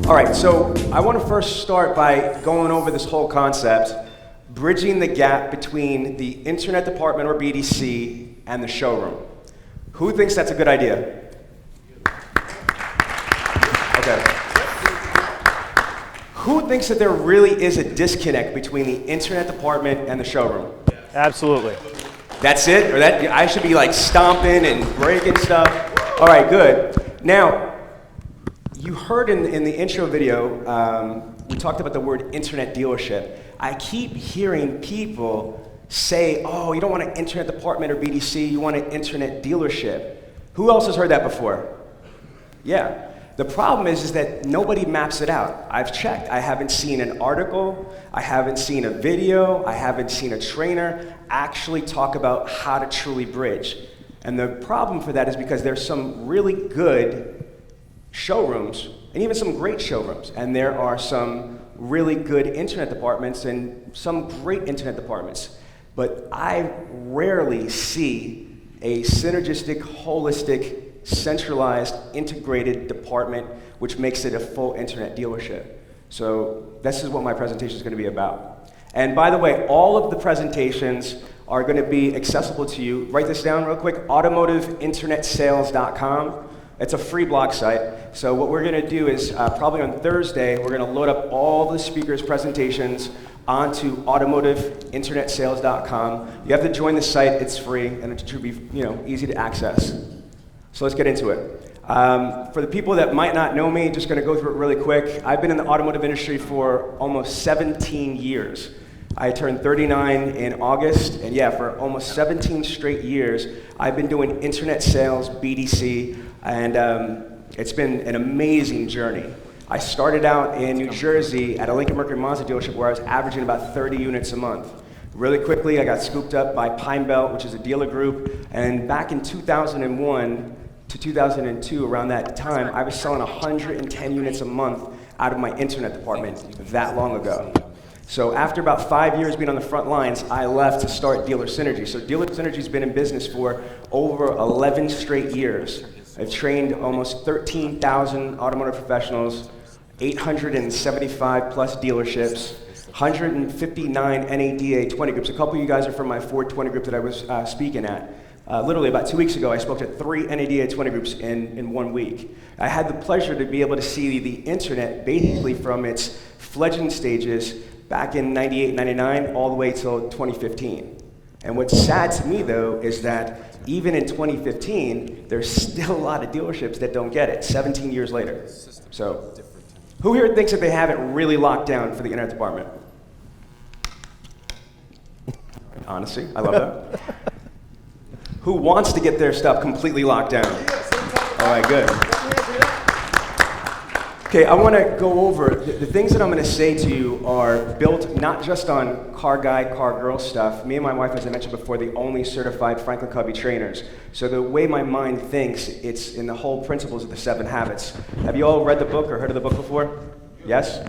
All right, so I want to first start by going over this whole concept, bridging the gap between the internet department or BDC and the showroom. Who thinks that's a good idea? Okay. Who thinks that there really is a disconnect between the internet department and the showroom? Absolutely. That's it? Or that I should be like stomping and breaking stuff? All right, good. Now, you heard in the intro video, we talked about the word internet dealership. I keep hearing people say, oh, you don't want an internet department or BDC, you want an internet dealership. Who else has heard that before? Yeah. The problem is that nobody maps it out. I've checked. I haven't seen an article, I haven't seen a video, I haven't seen a trainer actually talk about how to truly bridge. And the problem for that is because there's some really good showrooms, and even some great showrooms, and there are some really good internet departments and some great internet departments. But I rarely see a synergistic, holistic, centralized, integrated department which makes it a full internet dealership. So this is what my presentation is going to be about. And by the way, all of the presentations are going to be accessible to you. Write this down real quick, automotiveinternetsales.com. It's a free blog site. So what we're going to do is probably on Thursday, we're going to load up all the speakers' presentations onto automotiveinternetsales.com. You have to join the site. It's free, and it should be easy to access. So let's get into it. For the people that might not know me, just going to go through it really quick. I've been in the automotive industry for almost 17 years. I turned 39 in August, and yeah, for almost 17 straight years, I've been doing internet sales, BDC, and it's been an amazing journey. I started out in New Jersey at a Lincoln Mercury Mazda dealership where I was averaging about 30 units a month. Really quickly, I got scooped up by Pine Belt, which is a dealer group, and back in 2001 to 2002, around that time, I was selling 110 units a month out of my internet department that long ago. So after about 5 years being on the front lines, I left to start Dealer Synergy. So Dealer Synergy's been in business for over 11 straight years. I've trained almost 13,000 automotive professionals, 875 plus dealerships, 159 NADA 20 groups. A couple of you guys are from my Ford 20 group that I was speaking at. Literally about 2 weeks ago, I spoke to 3 NADA 20 groups in 1 week. I had the pleasure to be able to see the internet basically from its fledgling stages back in 98, 99, all the way till 2015. And what's sad to me, though, is that even in 2015, there's still a lot of dealerships that don't get it, 17 years later. So, who here thinks that they have it really locked down for the internet department? Honestly, I love that. Who wants to get their stuff completely locked down? All right, good. Okay, I want to go over, the things that I'm going to say to you are built not just on car guy, car girl stuff. Me and my wife, as I mentioned before, the only certified Franklin Covey trainers. So the way my mind thinks, it's in the whole principles of the 7 habits. Have you all read the book or heard of the book before? Yes?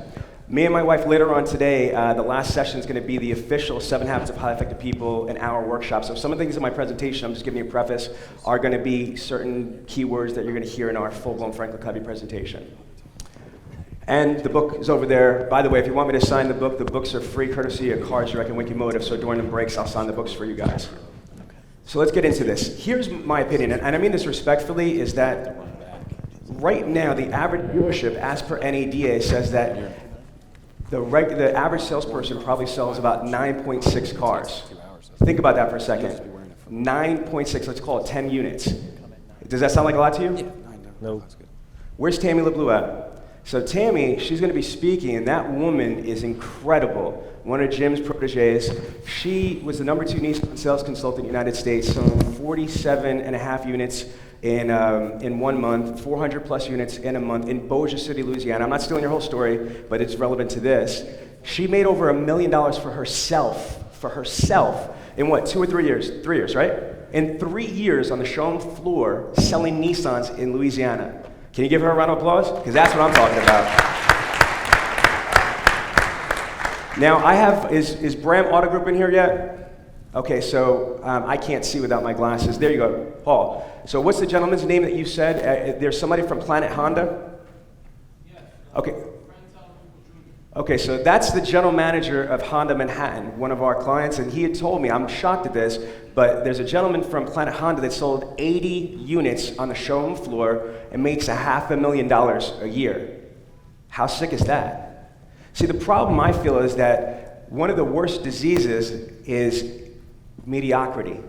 Me and my wife later on today, the last session is going to be the official 7 Habits of Highly Effective People in our workshop. So some of the things in my presentation, I'm just giving you a preface, are going to be certain keywords that you're going to hear in our full-blown Franklin Covey presentation. And the book is over there. By the way, if you want me to sign the books are free courtesy of Cars Direct and Wikimotive, so during the breaks, I'll sign the books for you guys. So let's get into this. Here's my opinion, and I mean this respectfully, is that right now, the average dealership, as per NADA, says that the average salesperson probably sells about 9.6 cars. Think about that for a second. 9.6, let's call it 10 units. Does that sound like a lot to you? No. Where's Tammy LeBlue at? So Tammy, she's going to be speaking, and that woman is incredible. One of Jim's proteges. She was the #2 Nissan sales consultant in the United States, selling 47.5 units in 1 month, 400 plus units in a month in Bossier City, Louisiana. I'm not stealing your whole story, but it's relevant to this. She made over $1 million for herself, in what, 2 or 3 years? 3 years, right? In 3 years on the showroom floor selling Nissans in Louisiana. Can you give her a round of applause? Because that's what I'm talking about. Now, is Bram Auto Group in here yet? Okay, so I can't see without my glasses. There you go, Paul. So what's the gentleman's name that you said? There's somebody from Planet Honda? Yes. Okay. Okay, so that's the general manager of Honda Manhattan, one of our clients, and he had told me, I'm shocked at this, but there's a gentleman from Planet Honda that sold 80 units on the showroom floor and makes $500,000 a year. How sick is that? See, the problem I feel is that one of the worst diseases is mediocrity.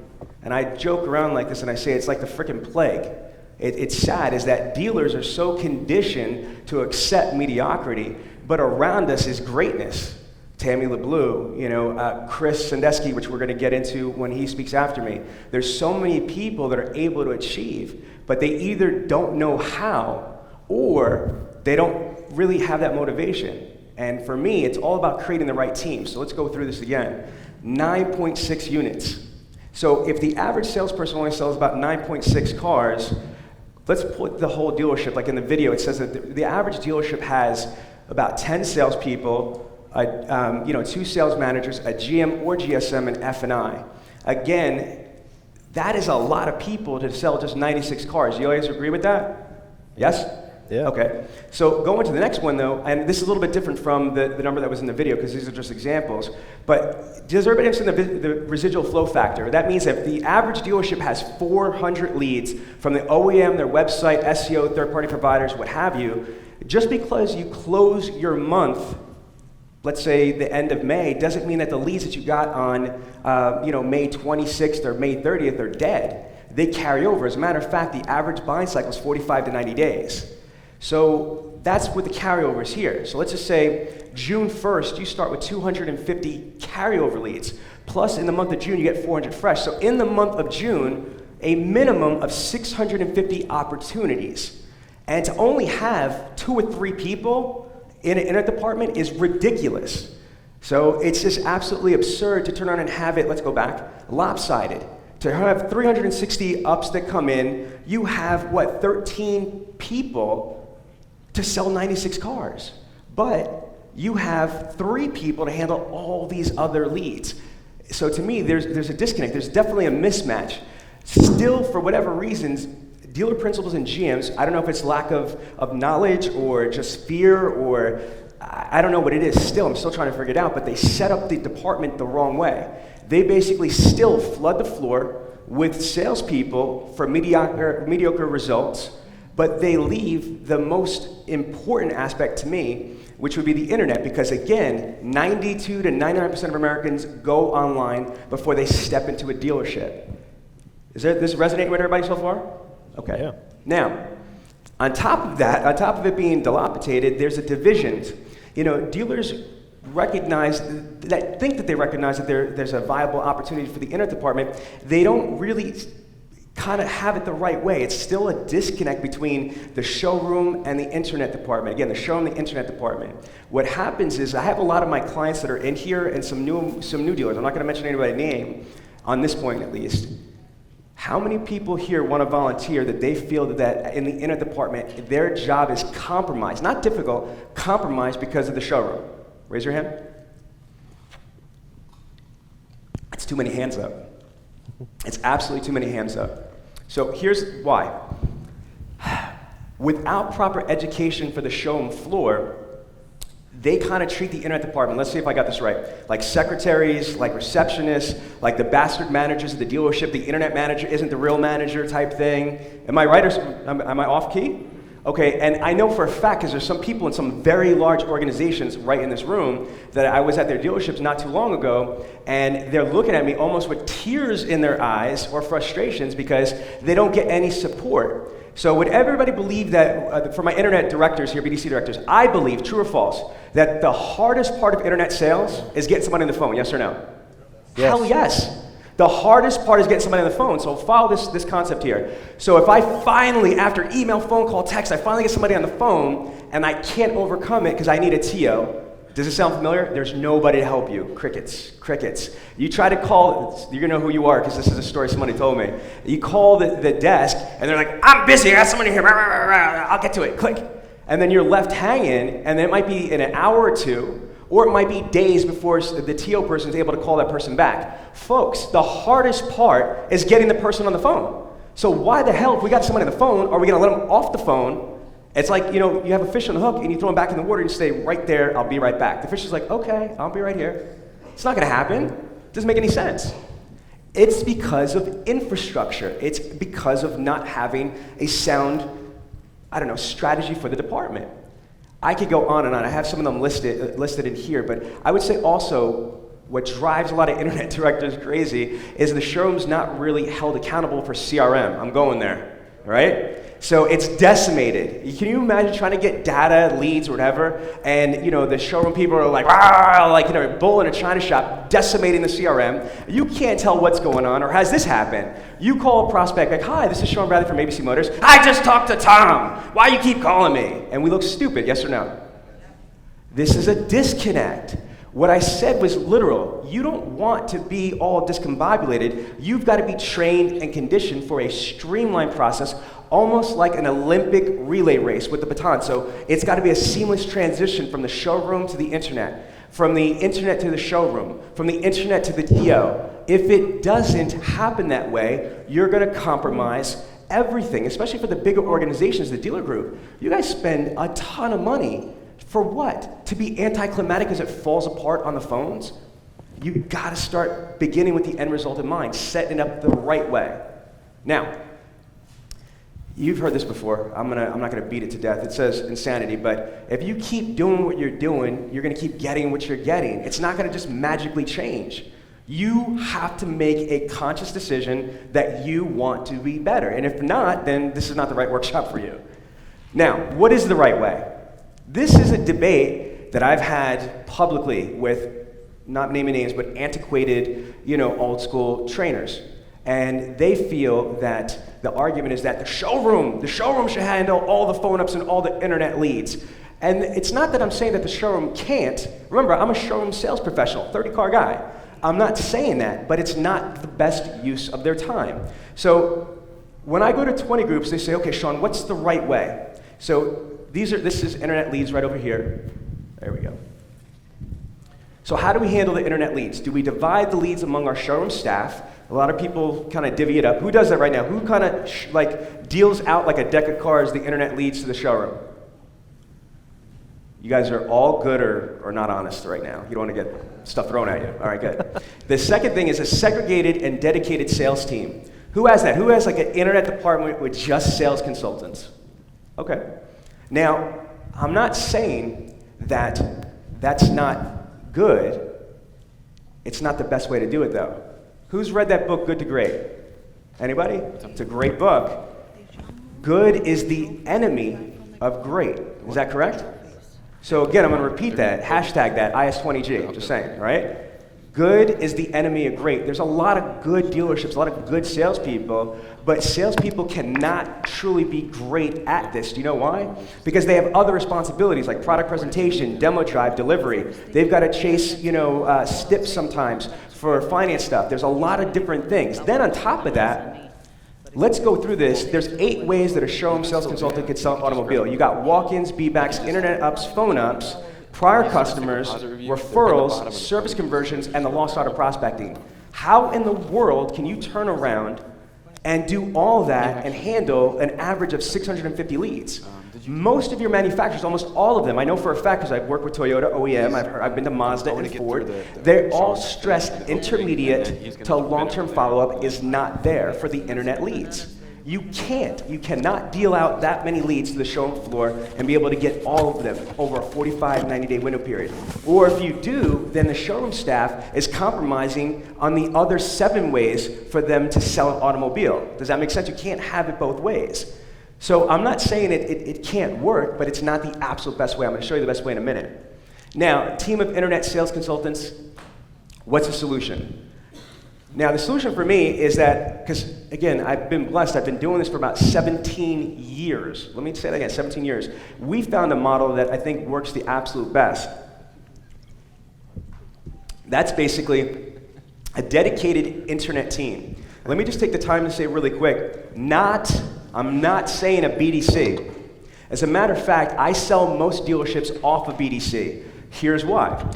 And I joke around like this and I say it's like the frickin' plague. It's sad is that dealers are so conditioned to accept mediocrity, but around us is greatness. Tammy LeBleu, Chris Sandusky, which we're going to get into when he speaks after me. There's so many people that are able to achieve, but they either don't know how or they don't really have that motivation. And for me, it's all about creating the right team. So let's go through this again. 9.6 units. So if the average salesperson only sells about 9.6 cars, let's put the whole dealership, like in the video, it says that the average dealership has about 10 salespeople, 2 sales managers, a GM or GSM, and F&I. Again, that is a lot of people to sell just 96 cars. You guys agree with that? Yes? Yeah. Okay. So going to the next one, though, and this is a little bit different from the number that was in the video because these are just examples, but does everybody understand the residual flow factor? That means that if the average dealership has 400 leads from the OEM, their website, SEO, third-party providers, what have you, just because you close your month, let's say the end of May, doesn't mean that the leads that you got on May 26th or May 30th are dead. They carry over. As a matter of fact, the average buying cycle is 45 to 90 days. So that's what the carryover is here. So let's just say June 1st, you start with 250 carryover leads. Plus in the month of June, you get 400 fresh. So in the month of June, a minimum of 650 opportunities. And to only have 2 or 3 people in an internet department is ridiculous. So it's just absolutely absurd to turn around and have it, let's go back, lopsided. To have 360 ups that come in, you have, 13 people to sell 96 cars. But you have 3 people to handle all these other leads. So to me, there's a disconnect. There's definitely a mismatch. Still, for whatever reasons, dealer principals and GMs, I don't know if it's lack of knowledge or just fear or I don't know what it is still. I'm still trying to figure it out, but they set up the department the wrong way. They basically still flood the floor with salespeople for mediocre results, but they leave the most important aspect to me, which would be the internet, because again, 92 to 99% of Americans go online before they step into a dealership. Is this resonating with everybody so far? Okay. Yeah. Now, on top of that, on top of it being dilapidated, there's a division. Dealers think that they recognize that there's a viable opportunity for the internet department. They don't really kind of have it the right way. It's still a disconnect between the showroom and the internet department. Again, the showroom and the internet department. What happens is I have a lot of my clients that are in here and some new dealers. I'm not going to mention anybody's name on this point at least. How many people here want to volunteer that they feel that in the internet department, their job is compromised, not difficult, compromised because of the showroom? Raise your hand. It's too many hands up. It's absolutely too many hands up. So here's why. Without proper education for the showroom floor, they kind of treat the internet department, let's see if I got this right, like secretaries, like receptionists, like the bastard managers of the dealership, the internet manager isn't the real manager type thing. Am I right or am I off key? Okay, and I know for a fact, because there's some people in some very large organizations right in this room, that I was at their dealerships not too long ago, and they're looking at me almost with tears in their eyes or frustrations because they don't get any support. So would everybody believe that, for my internet directors here, BDC directors, I believe, true or false, that the hardest part of internet sales is getting somebody on the phone, yes or no? Yes. Hell yes. The hardest part is getting somebody on the phone, so follow this concept here. So if I finally, after email, phone call, text, I finally get somebody on the phone, and I can't overcome it because I need a TO, does it sound familiar? There's nobody to help you. Crickets, crickets. You try to call, you're gonna know who you are because this is a story somebody told me. You call the desk, and they're like, I'm busy, I got somebody here, I'll get to it, click. And then you're left hanging, and then it might be in an hour or two, or it might be days before the TO person is able to call that person back. Folks, the hardest part is getting the person on the phone. So why the hell, if we got somebody on the phone, are we gonna let them off the phone It's like, you have a fish on the hook and you throw him back in the water and you say, right there, I'll be right back. The fish is like, okay, I'll be right here. It's not gonna happen. It doesn't make any sense. It's because of infrastructure. It's because of not having a sound, strategy for the department. I could go on and on. I have some of them listed in here, but I would say also what drives a lot of internet directors crazy is the showroom's not really held accountable for CRM. I'm going there, right? So it's decimated. Can you imagine trying to get data, leads, or whatever, and the showroom people are like, bull in a china shop, decimating the CRM. You can't tell what's going on, or has this happened? You call a prospect like, hi, this is Sean Bradley from ABC Motors. I just talked to Tom. Why you keep calling me? And we look stupid, yes or no? This is a disconnect. What I said was literal. You don't want to be all discombobulated. You've got to be trained and conditioned for a streamlined process, almost like an Olympic relay race with the baton. So it's got to be a seamless transition from the showroom to the internet, from the internet to the showroom, from the internet to the TO. If it doesn't happen that way, you're going to compromise everything, especially for the bigger organizations, the dealer group. You guys spend a ton of money. For what? To be anticlimactic as it falls apart on the phones? You gotta start beginning with the end result in mind, setting it up the right way. Now, you've heard this before. I'm not gonna beat it to death. It says insanity, but if you keep doing what you're doing, you're gonna keep getting what you're getting. It's not gonna just magically change. You have to make a conscious decision that you want to be better. And if not, then this is not the right workshop for you. Now, what is the right way? This is a debate that I've had publicly with, not naming names, but antiquated, old school trainers. And they feel that the argument is that the showroom should handle all the phone ups and all the internet leads. And it's not that I'm saying that the showroom can't. Remember, I'm a showroom sales professional, 30-car guy. I'm not saying that, but it's not the best use of their time. So when I go to 20 groups, they say, okay, Sean, what's the right way? So this is internet leads right over here. There we go. So how do we handle the internet leads? Do we divide the leads among our showroom staff? A lot of people kind of divvy it up. Who does that right now? Who kind of deals out like a deck of cards the internet leads to the showroom? You guys are all good or not honest right now. You don't want to get stuff thrown at you. All right, good. The second thing is a segregated and dedicated sales team. Who has that? Who has like an internet department with just sales consultants? Okay. Now, I'm not saying that that's not good. It's not the best way to do it, though. Who's read that book, Good to Great? Anybody? It's a great book. Good is the enemy of great. Is that correct? So again, I'm going to repeat that. Hashtag that, IS20G. Just saying, right? Good is the enemy of great. There's a lot of good dealerships, a lot of good salespeople, but salespeople cannot truly be great at this. Do you know why? Because they have other responsibilities like product presentation, demo drive, delivery. They've got to chase, STIPs sometimes for finance stuff. There's a lot of different things. Then on top of that, let's go through this. There's 8 ways that a showroom sales consultant could sell an automobile. You got walk-ins, B-backs, internet ups, phone ups, prior customers, referrals, service conversions, and the lost auto prospecting. How in the world can you turn around and do all that and handle an average of 650 leads? Most of your manufacturers, almost all of them, I know for a fact because I've worked with Toyota, OEM, I've been to Mazda and Ford, they all stress intermediate to long-term follow-up is not there for the internet leads. You cannot deal out that many leads to the showroom floor and be able to get all of them over a 45, 90-day window period. Or if you do, then the showroom staff is compromising on the other 7 ways for them to sell an automobile. Does that make sense? You can't have it both ways. So I'm not saying it can't work, but it's not the absolute best way. I'm going to show you the best way in a minute. Now, team of internet sales consultants, what's the solution? Now, the solution for me is that, because again, I've been blessed, I've been doing this for about 17 years. Let me say that again, 17 years. We found a model that I think works the absolute best. That's basically a dedicated internet team. Let me just take the time to say really quick, I'm not saying a BDC. As a matter of fact, I sell most dealerships off of BDC. Here's why.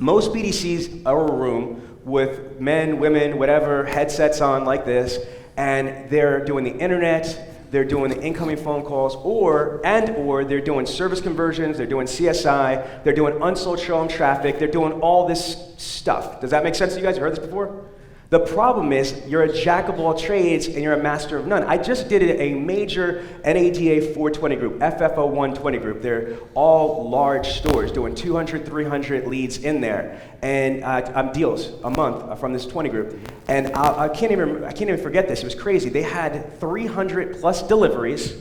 Most BDCs are a room with men, women, whatever, headsets on like this, and they're doing the internet, they're doing the incoming phone calls, or they're doing service conversions, they're doing CSI, they're doing unsold showroom traffic, they're doing all this stuff. Does that make sense to you guys? You heard this before? The problem is you're a jack of all trades and you're a master of none. I just did a major NADA 420 group, FFO 120 group. They're all large stores doing 200, 300 leads in there, and deals a month from this 20 group. And I can't even forget this. It was crazy. They had 300 plus deliveries.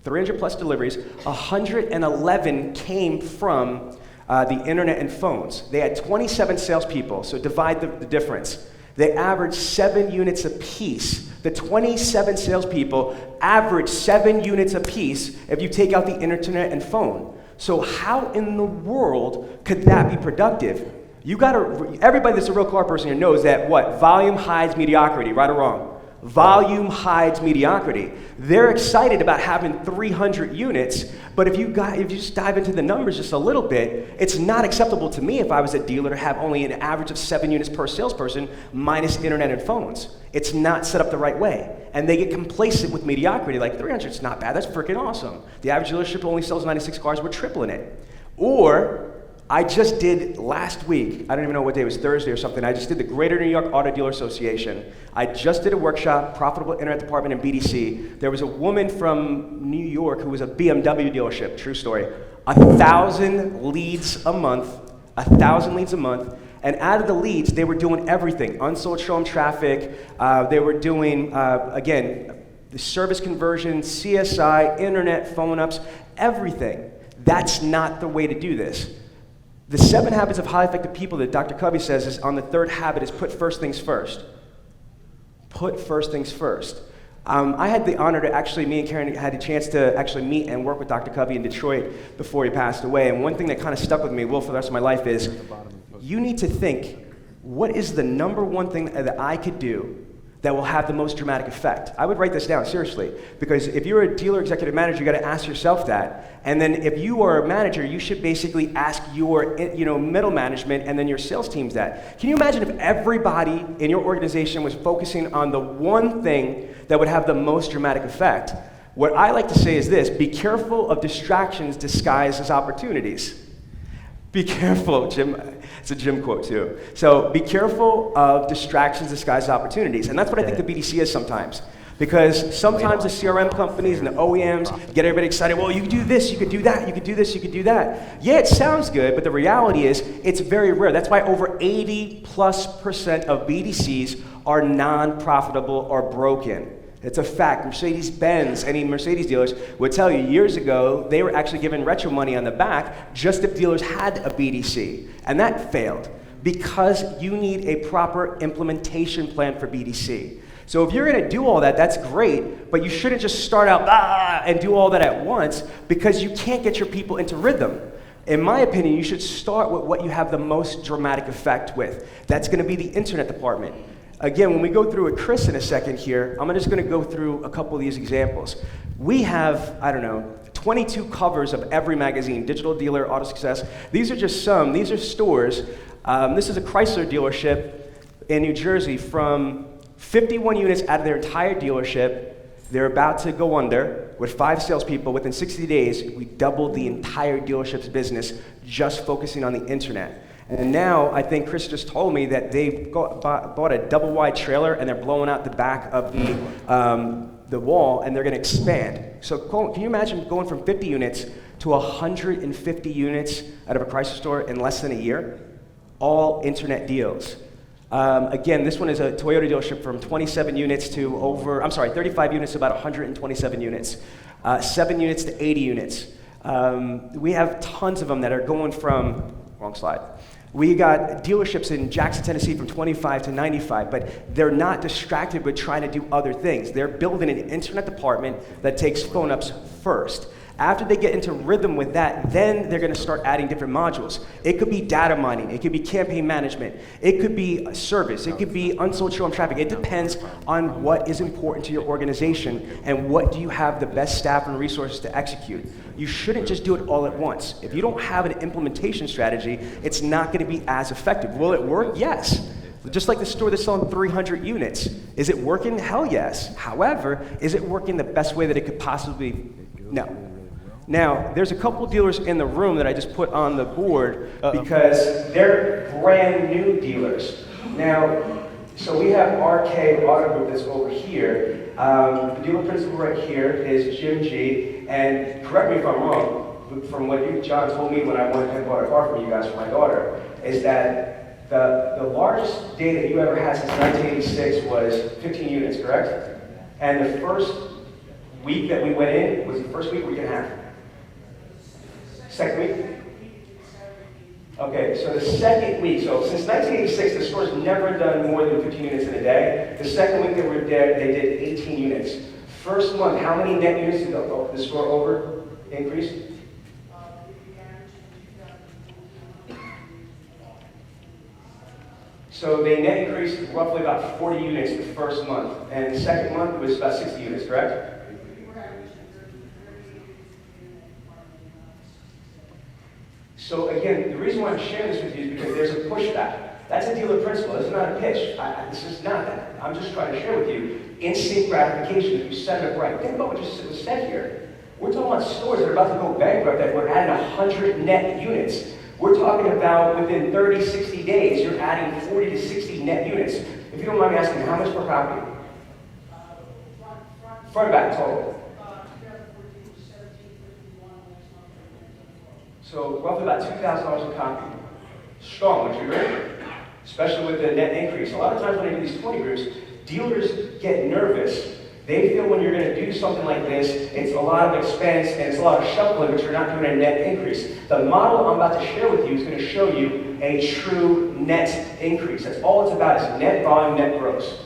111 came from the internet and phones. They had 27 salespeople. So divide the difference. They averaged 7 units a piece. The 27 salespeople averaged 7 units a piece if you take out the internet and phone. So how in the world could that be productive? Everybody that's a real car person here knows that what? Volume hides mediocrity, right or wrong? Volume hides mediocrity. They're excited about having 300 units, but if you just dive into the numbers just a little bit, it's not acceptable to me if I was a dealer to have only an average of 7 units per salesperson minus internet and phones. It's not set up the right way. And they get complacent with mediocrity, like 300 is not bad, that's freaking awesome. The average dealership only sells 96 cars, we're tripling it. Or, I just did last week, I don't even know what day, it was Thursday or something, I just did the Greater New York Auto Dealer Association. I just did a workshop, Profitable Internet Department in BDC. There was a woman from New York who was a BMW dealership, true story. 1,000 leads a month, and out of the leads, they were doing everything. Unsold showroom traffic, they were doing, again, the service conversion, CSI, internet, phone ups, everything. That's not the way to do this. The 7 habits of highly effective people that Dr. Covey says is on the 3rd habit is put first things first. Put first things first. I had the honor to actually, me and Karen had a chance to actually meet and work with Dr. Covey in Detroit before he passed away. And one thing that kind of stuck with me, for the rest of my life is, you need to think, what is the number one thing that I could do that will have the most dramatic effect? I would write this down, seriously, because if you're a dealer executive manager, you gotta ask yourself that. And then if you are a manager, you should basically ask your middle management and then your sales teams that. Can you imagine if everybody in your organization was focusing on the one thing that would have the most dramatic effect? What I like to say is this: be careful of distractions disguised as opportunities. Be careful, Jim. It's a Jim quote too. So be careful of distractions disguised as opportunities. And that's what I think the BDC is sometimes. Because sometimes the CRM companies and the OEMs get everybody excited. Well, you could do this, you could do that, you could do this, you could do that. Yeah, it sounds good, but the reality is it's very rare. That's why over 80+% of BDCs are non-profitable or broken. It's a fact. Mercedes-Benz, any Mercedes dealers would tell you years ago, they were actually giving retro money on the back just if dealers had a BDC. And that failed because you need a proper implementation plan for BDC. So if you're gonna do all that, that's great, but you shouldn't just start out and do all that at once because you can't get your people into rhythm. In my opinion, you should start with what you have the most dramatic effect with. That's gonna be the internet department. Again, when we go through with Chris in a second here, I'm just gonna go through a couple of these examples. We have, 22 covers of every magazine, Digital Dealer, Auto Success. These are just some, these are stores. This is a Chrysler dealership in New Jersey from 51 units out of their entire dealership. They're about to go under with 5 salespeople. Within 60 days, we doubled the entire dealership's business just focusing on the internet. And now, I think Chris just told me that they've bought a double-wide trailer and they're blowing out the back of the wall and they're gonna expand. So can you imagine going from 50 units to 150 units out of a Chrysler store in less than a year? All internet deals. Again, this one is a Toyota dealership from 27 units to 35 units to about 127 units. 7 units to 80 units. We have tons of them that are going from, wrong slide. We got dealerships in Jackson, Tennessee from 25 to 95, but they're not distracted with trying to do other things. They're building an internet department that takes phone ups first. After they get into rhythm with that, then they're gonna start adding different modules. It could be data mining, it could be campaign management, it could be service, it could be unsold showroom traffic. It depends on what is important to your organization and what do you have the best staff and resources to execute. You shouldn't just do it all at once. If you don't have an implementation strategy, it's not gonna be as effective. Will it work? Yes. Just like the store that's selling 300 units. Is it working? Hell yes. However, is it working the best way that it could possibly? No. Now, there's a couple dealers in the room that I just put on the board because they're brand new dealers. Now, so we have RK Auto Group that's over here. The dealer principal right here is Jim G. And correct me if I'm wrong, from what you, John, told me when I went and bought a car from you guys for my daughter, is that the largest day that you ever had since 1986 was 15 units, correct? And the first week that we went in was the first week and a half. Second week? Okay, so the second week, so since 1986, the store's never done more than 15 units in a day. The second week they were there, they did 18 units. First month, how many net units did the store over increase? So they net increased roughly about 40 units the first month, and the second month it was about 60 units, correct? So again, the reason why I'm sharing this with you is because there's a pushback. That's a dealer principle. This is not a pitch. This is not that. I'm just trying to share with you instant gratification if you set it up right. Think about what just said here. We're talking about stores that are about to go bankrupt that we're adding 100 net units. We're talking about within 30, 60 days, you're adding 40 to 60 net units. If you don't mind me asking, how much per property? Front and back total. So roughly about $2,000 a copy. Strong, would you agree? Especially with the net increase. A lot of times when I do these 20 groups, dealers get nervous. They feel when you're going to do something like this, it's a lot of expense and it's a lot of shuffling, but you're not doing a net increase. The model I'm about to share with you is going to show you a true net increase. That's all it's about, is net volume, net gross.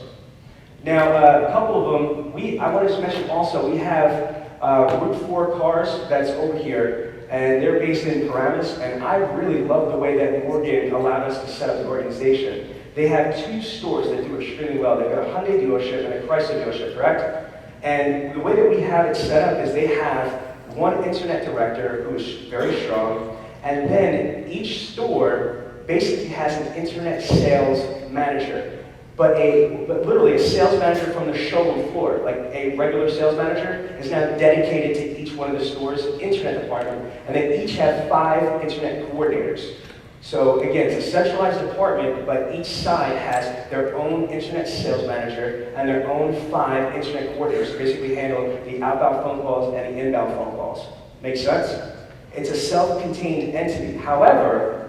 Now, a couple of them, I wanted to mention also, we have Route 4 cars that's over here. And they're based in Paramus, and I really love the way that Morgan allowed us to set up the organization. They have 2 stores that do extremely well. They've got a Hyundai dealership and a Chrysler dealership, correct? And the way that we have it set up is they have one internet director who's very strong, and then each store basically has an internet sales manager. But literally a sales manager from the showroom floor, like a regular sales manager, is now dedicated to each one of the store's internet department, and they each have 5 internet coordinators. So again, it's a centralized department, but each side has their own internet sales manager and their own 5 internet coordinators to basically handle the outbound phone calls and the inbound phone calls. Make sense? It's a self-contained entity. However,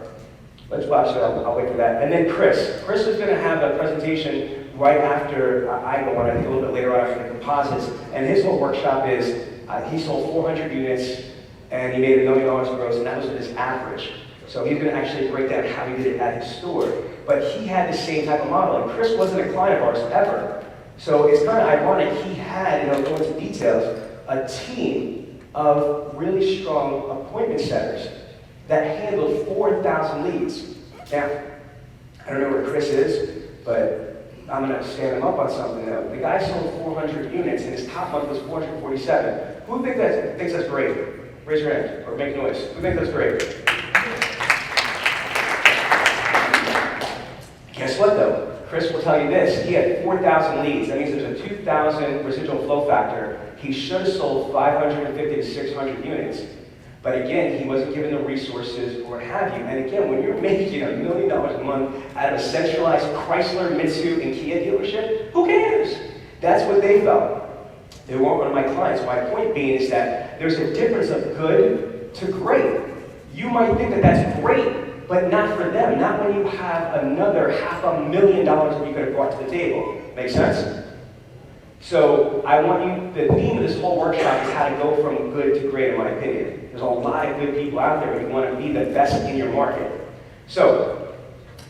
let's watch it, I'll wait for that. And then Chris. Chris is going to have a presentation right after I go on, I think a little bit later on after the composites. And his whole workshop is, he sold 400 units and he made $1 million gross, and that was his average. So he's going to actually break down how he did it at his store. But he had the same type of model, and Chris wasn't a client of ours ever. So it's kind of ironic, he had, and I'll go into details, a team of really strong appointment setters that handled 4,000 leads. Now, I don't know where Chris is, but I'm going to stand him up on something though. The guy sold 400 units and his top month was 447. Who thinks that's great? Raise your hand or make noise. Who thinks that's great? Guess what though? Chris will tell you this. He had 4,000 leads. That means there's a 2,000 residual flow factor. He should have sold 550 to 600 units. But again, he wasn't given the resources or what have you. And again, when you're making $1 million a month out of a centralized Chrysler, Mitsubishi, and Kia dealership, who cares? That's what they felt. They weren't one of my clients. My point being is that there's a difference of good to great. You might think that that's great, but not for them. Not when you have another $500,000 that you could have brought to the table. Make sense? So I want you, the theme of this whole workshop is how to go from good to great, in my opinion. There's a lot of good people out there, but you want to be the best in your market. So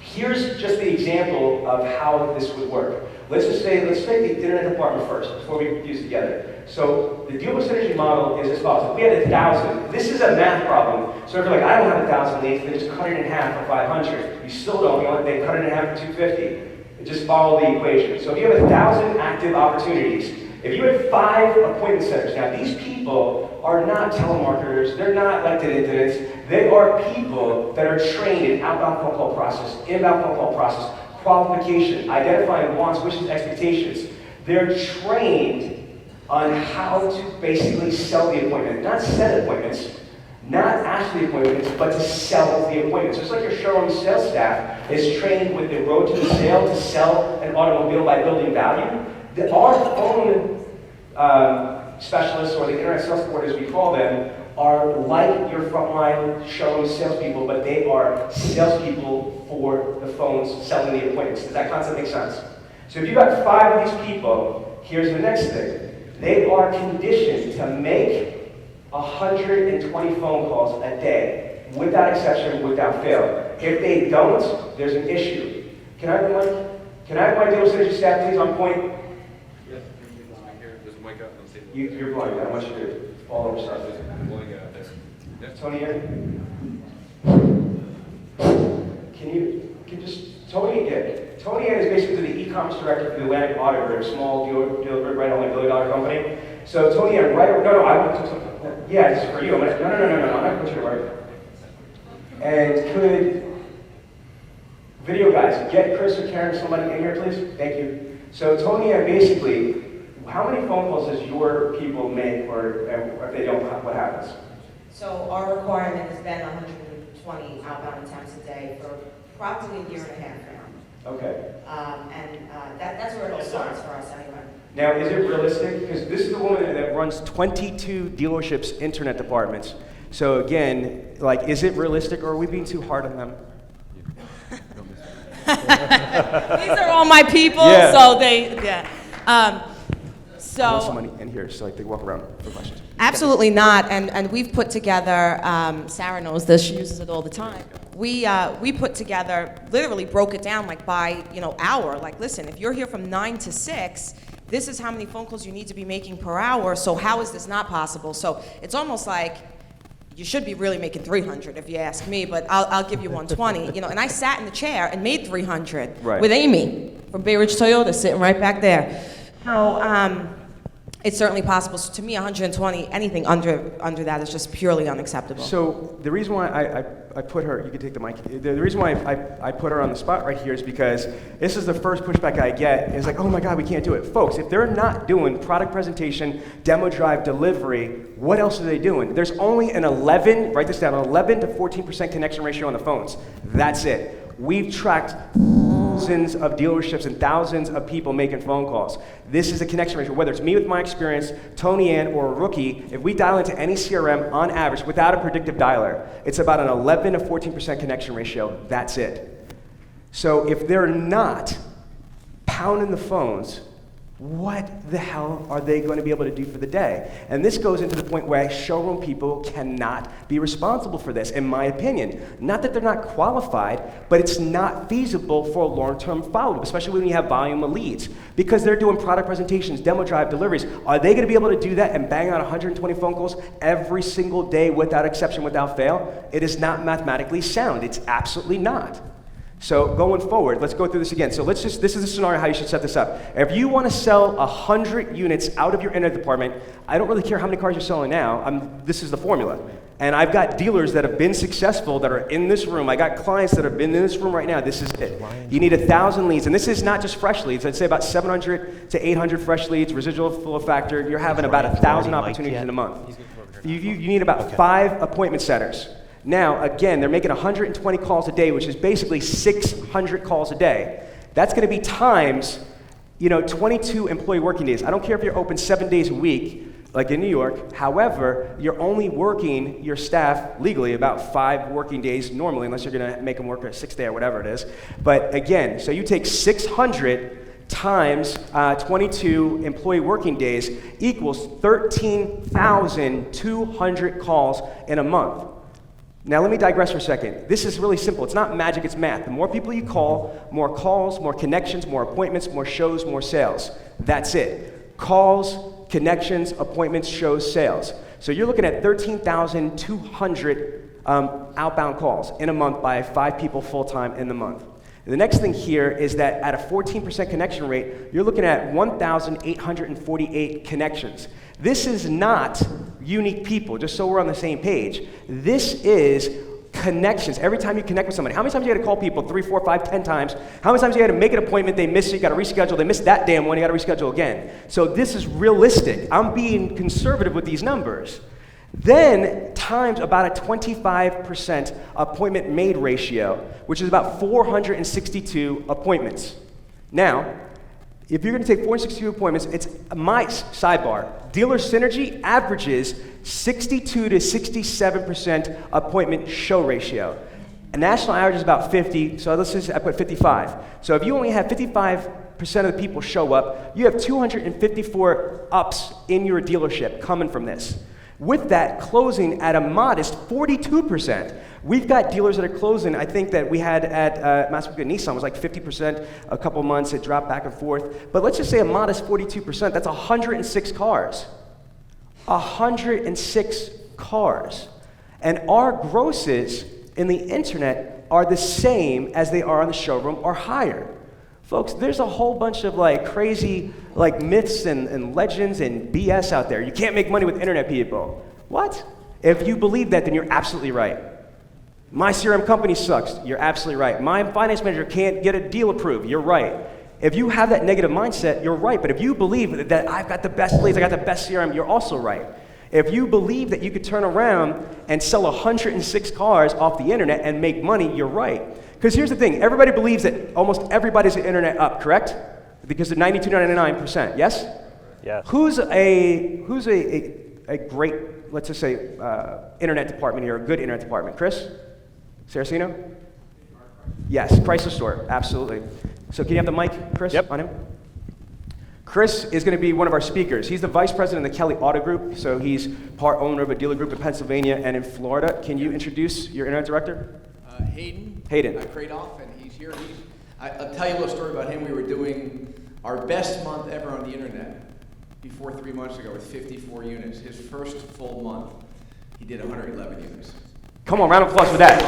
here's just the example of how this would work. Let's take the internet department first, before we use it together. So the dealer synergy model is as follows. If we had 1,000, this is a math problem. So if you're like, I don't have 1,000 leads, then just cut it in half for 500. You still don't, they cut it in half for 250. Just follow the equation. So if you have 1,000 active opportunities, if you had 5 appointment centers, now these people are not telemarketers, they're not elected intendants, they are people that are trained in outbound phone call process, inbound phone call process, qualification, identifying wants, wishes, expectations. They're trained on how to basically sell the appointment, not set appointments, not ask for the appointments, but to sell the appointments. Just like your showroom sales staff is trained with the road to the sale to sell an automobile by building value, our phone specialists, or the internet sales support as we call them, are like your frontline showroom salespeople, but they are salespeople for the phones selling the appointments. Does that concept make sense? So if you've got 5 of these people, here's the next thing. They are conditioned to make 120 phone calls a day, without exception, without fail. If they don't, there's an issue. Can I have the mic? Can I have my dealer synergy staff please on point? Yes, there's a mic out on the table. You're blind, I want you to fall over stuff. Tony, can you just, Tony is basically the e-commerce director for the Atlantic Auto Group, small dealer group, right, only $1 billion company. So Tony, yeah, this is for you. I'm not going to put you to work. And could, video guys, get Chris or Karen, somebody in here, please? Thank you. So Tony, basically, how many phone calls does your people make, or if they don't, what happens? So our requirement has been 120 outbound attempts a day for approximately a year and a half now. Okay. That's where it all starts for us anyway. Now, is it realistic? Because this is the woman that runs 22 dealerships' internet departments. So again, like, is it realistic, or are we being too hard on them? These are all my people, yeah. So they, yeah. I want somebody in here so like they walk around for questions. Absolutely not, and we've put together, Sarah knows this, she uses it all the time. We put together, literally broke it down like by, hour. Like, listen, if you're here from 9 to 6, this is how many phone calls you need to be making per hour, so how is this not possible? So it's almost like you should be really making 300 if you ask me, but I'll give you 120, and I sat in the chair and made 300 with Amy from Bay Ridge Toyota sitting right back there. So, it's certainly possible. So to me, 120, anything under that is just purely unacceptable. So the reason why I put her, you can take the mic. The reason why I put her on the spot right here is because this is the first pushback I get. Is like, oh my God, we can't do it. Folks, if they're not doing product presentation, demo drive, delivery, what else are they doing? There's only an 11, write this down, 11 to 14% connection ratio on the phones. That's it. We've tracked thousands of dealerships and thousands of people making phone calls. This is a connection ratio. Whether it's me with my experience, Tony Ann, or a rookie, if we dial into any CRM on average without a predictive dialer, it's about an 11 to 14% connection ratio. That's it. So if they're not pounding the phones, what the hell are they going to be able to do for the day? And this goes into the point where showroom people cannot be responsible for this, in my opinion. Not that they're not qualified, but it's not feasible for a long-term follow-up, especially when you have volume of leads. Because they're doing product presentations, demo drive, deliveries. Are they going to be able to do that and bang out 120 phone calls every single day without exception, without fail? It is not mathematically sound. It's absolutely not. So going forward, let's go through this again. So this is a scenario how you should set this up. If you want to sell 100 units out of your internet department, I don't really care how many cars you're selling now. This is the formula. And I've got dealers that have been successful that are in this room. I got clients that have been in this room right now. This is it. You need 1,000 leads. And this is not just fresh leads. I'd say about 700 to 800 fresh leads, residual flow factor. You're having about 1,000 opportunities in a month. You need about 5 appointment setters. Now, again, they're making 120 calls a day, which is basically 600 calls a day. That's going to be times, 22 employee working days. I don't care if you're open 7 days a week, like in New York. However, you're only working your staff legally about 5 working days normally, unless you're going to make them work a 6th day or whatever it is. But again, so you take 600 times 22 employee working days equals 13,200 calls in a month. Now let me digress for a second. This is really simple. It's not magic, it's math. The more people you call, more calls, more connections, more appointments, more shows, more sales. That's it. Calls, connections, appointments, shows, sales. So you're looking at 13,200 outbound calls in a month by 5 people full-time in the month. The next thing here is that at a 14% connection rate, you're looking at 1,848 connections. This is not unique people, just so we're on the same page. This is connections. Every time you connect with somebody, how many times you got to call people 3, 4, 5, 10 times? How many times you got to make an appointment, they miss it, you got to reschedule, they missed that damn one, you got to reschedule again. So this is realistic. I'm being conservative with these numbers. Then times about a 25% appointment made ratio, which is about 462 appointments. Now, if you're going to take 462 appointments, it's my sidebar. Dealer Synergy averages 62 to 67% appointment show ratio. A national average is about 50, so let's just I put 55. So if you only have 55% of the people show up, you have 254 ups in your dealership coming from this. With that closing at a modest 42%. We've got dealers that are closing. I think that we had at Massapequa Nissan was like 50% a couple months. It dropped back and forth. But let's just say a modest 42%. That's 106 cars. 106 cars. And our grosses in the internet are the same as they are on the showroom or higher. Folks, there's a whole bunch of like crazy like myths and legends and BS out there. You can't make money with internet people. What? If you believe that, then you're absolutely right. My CRM company sucks. You're absolutely right. My finance manager can't get a deal approved. You're right. If you have that negative mindset, you're right. But if you believe that I've got the best leads, I got the best CRM, you're also right. If you believe that you could turn around and sell 106 cars off the internet and make money, you're right. Because here's the thing, everybody believes that almost everybody's the internet up, correct? Because of 92, 99%, yes? Yes. Who's a great, let's just say, internet department here, a good internet department? Chris? Saraceno? Yes, Chrysler Store, absolutely. So can you have the mic, Chris, Yep. on him? Chris is going to be one of our speakers. He's the vice president of the Kelly Auto Group, so he's part owner of a dealer group in Pennsylvania and in Florida. Can you introduce your internet director? Hayden. Hayden. Kradoff, and he's here. I'll tell you a little story about him. We were doing our best month ever on the internet before 3 months ago with 54 units. His first full month, he did 111 units. Come on, round of applause for that.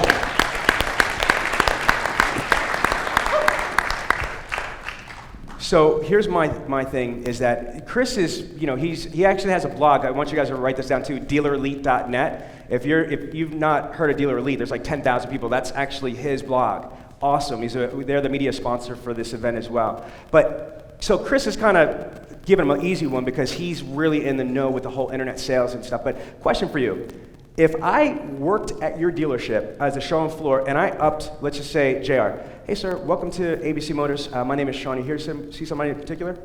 So here's my thing is that Chris is, he actually has a blog. I want you guys to write this down too, dealerelite.net. If you've not heard of Dealer Elite, there's like 10,000 people. That's actually his blog. Awesome. They're the media sponsor for this event as well. But so Chris is kind of giving him an easy one because he's really in the know with the whole internet sales and stuff. But question for you. If I worked at your dealership as a showroom floor and I upped, let's just say, JR, hey sir, welcome to ABC Motors. My name is Sean. You here to see somebody in particular?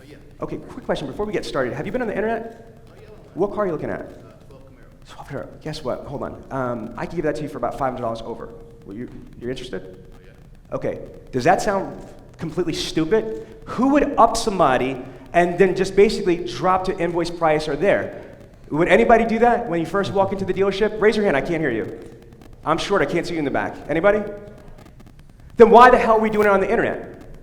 Yeah. Okay, quick question before we get started. Have you been on the internet? Oh, yeah. What car are you looking at? 12 Camaro. 12 Camaro. Guess what? Hold on. I can give that to you for about $500 over. You're interested? Oh, yeah. Okay. Does that sound completely stupid? Who would up somebody and then just basically drop to invoice price or there? Would anybody do that when you first walk into the dealership? Raise your hand, I can't hear you. I'm short, I can't see you in the back. Anybody? Then why the hell are we doing it on the internet?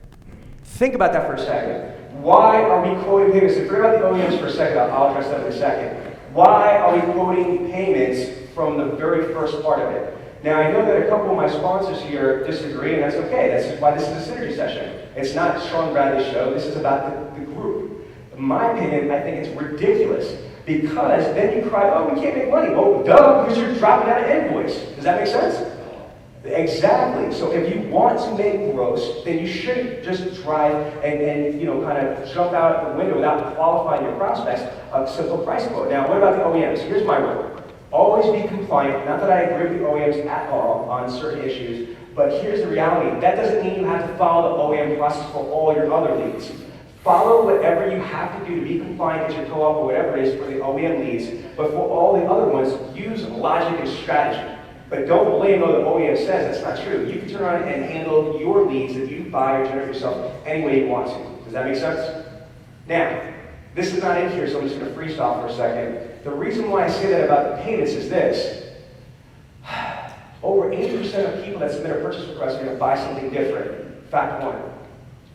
Think about that for a second. Why are we quoting payments? Forget about the OEMs for a second, I'll address that in a second. Why are we quoting payments from the very first part of it? Now, I know that a couple of my sponsors here disagree, and that's okay. That's why this is a synergy session. It's not Sean Bradley's show, this is about the group. In my opinion, I think it's ridiculous. Because then you cry, oh, we can't make money. Oh, duh, because you're dropping out an invoice. Does that make sense? Exactly. So if you want to make gross, then you shouldn't just try and kind of jump out the window without qualifying your prospects a simple price quote. Now, what about the OEMs? Here's my rule. Always be compliant. Not that I agree with the OEMs at all on certain issues, but here's the reality. That doesn't mean you have to follow the OEM process for all your other leads. Follow whatever you have to do to be compliant at your co-op or whatever it is for the OEM leads, but for all the other ones, use logic and strategy. But don't blame what the OEM says, that's not true. You can turn around and handle your leads that you buy or generate yourself any way you want to. Does that make sense? Now, this is not in here, so I'm just going to freestyle for a second. The reason why I say that about the payments is this. Over 80% of people that submit a purchase request are going to buy something different. Fact one.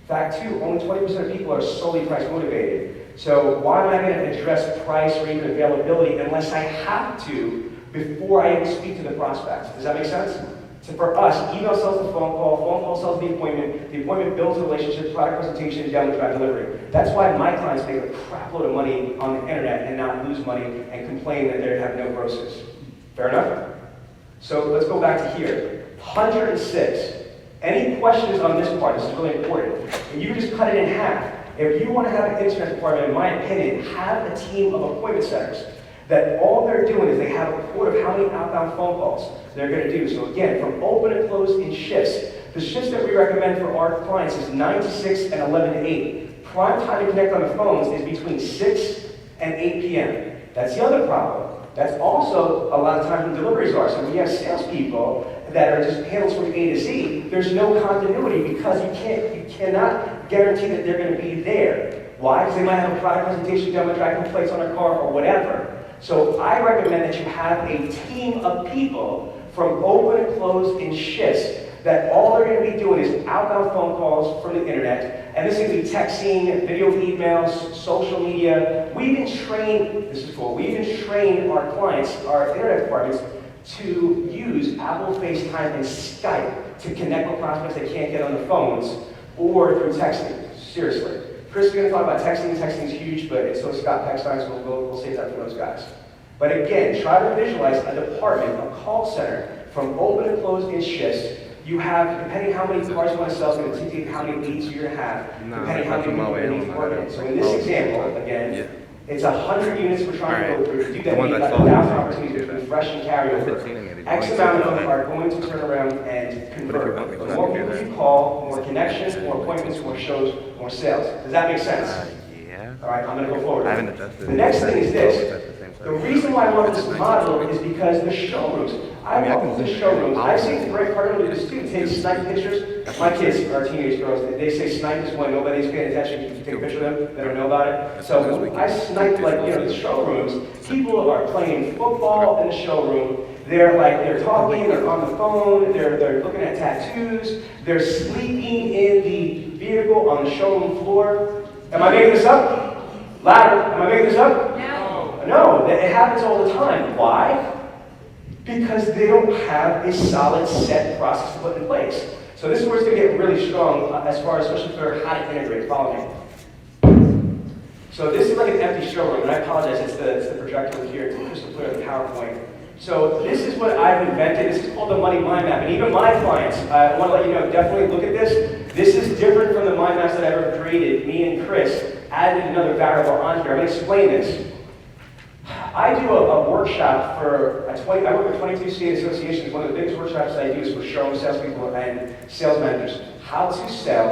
Fact two, only 20% of people are solely price motivated. So why am I going to address price or even availability unless I have to before I even speak to the prospects? Does that make sense? So for us, email sells the phone call sells the appointment builds a relationship, product presentation, down the drive delivery. That's why my clients make a crap load of money on the internet and not lose money and complain that they have no grosses. Fair enough? So let's go back to here. 106. Any questions on this part? This is really important. And you just cut it in half. If you want to have an internet department, in my opinion, have a team of appointment setters that all they're doing is they have a quote of how many outbound phone calls they're going to do. So again, from open and close in shifts. The shifts that we recommend for our clients is 9 to 6 and 11 to 8. Prime time to connect on the phones is between 6 and 8 p.m. That's the other problem. That's also a lot of times when deliveries are. So when you have salespeople that are just handles from A to Z, there's no continuity because you cannot guarantee that they're going to be there. Why? Because they might have a product presentation, demo, driving plates on their car, or whatever. So I recommend that you have a team of people from open and close in shifts that all they're going to be doing is outbound phone calls from the internet, and this can be texting, video emails, social media. We even train, this is cool, we even train our clients, our internet departments, to use Apple FaceTime and Skype to connect with prospects they can't get on the phones or through texting. Seriously. Chris is going to talk about texting. Texting is huge, but so is Scott Peckstein, so we'll save that for those guys. But again, try to visualize a department, a call center, from open and close in shifts. You have, depending how many cars you want to sell, it's going to dictate how many leads you're going to have, depending how many people you're going to need to work in. So in this example, again, it's 100 units we're trying to go through. To do that, we need about 1,000 opportunities between fresh and carryover. X amount of them are going to turn around and convert. The more people you call, more connections, more appointments, more shows, more sales. Does that make sense? Yeah. All right, I'm going to go forward. I haven't adjusted. The next thing is this. That's the same size. The reason why I love this model is because the showrooms. I love the showrooms. I've seen Greg Cardinal do this too. Take snipe pictures. My kids are teenage girls. They say snipe is when nobody's paying attention. You can take a picture of them. They don't know about it. So I snipe the showrooms. People are playing football in the showroom. They're talking. They're on the phone. They're looking at tattoos. They're sleeping in the vehicle on the showroom floor. Am I making this up? Louder. Am I making this up? No, it happens all the time. Why? Because they don't have a solid set process to put in place. So this is where it's going to get really strong as far as, especially for how to integrate. Follow me. So this is like an empty showroom, and I apologize, it's the projector here. It's crystal clear on the PowerPoint. So this is what I've invented. This is called the money mind map. And even my clients, I want to let you know, definitely look at this. This is different from the mind maps that I've ever created. Me and Chris added another variable on here. I'm going to explain this. I do a workshop for, I work with 22 state associations. One of the biggest workshops I do is for showroom salespeople and sales managers. How to sell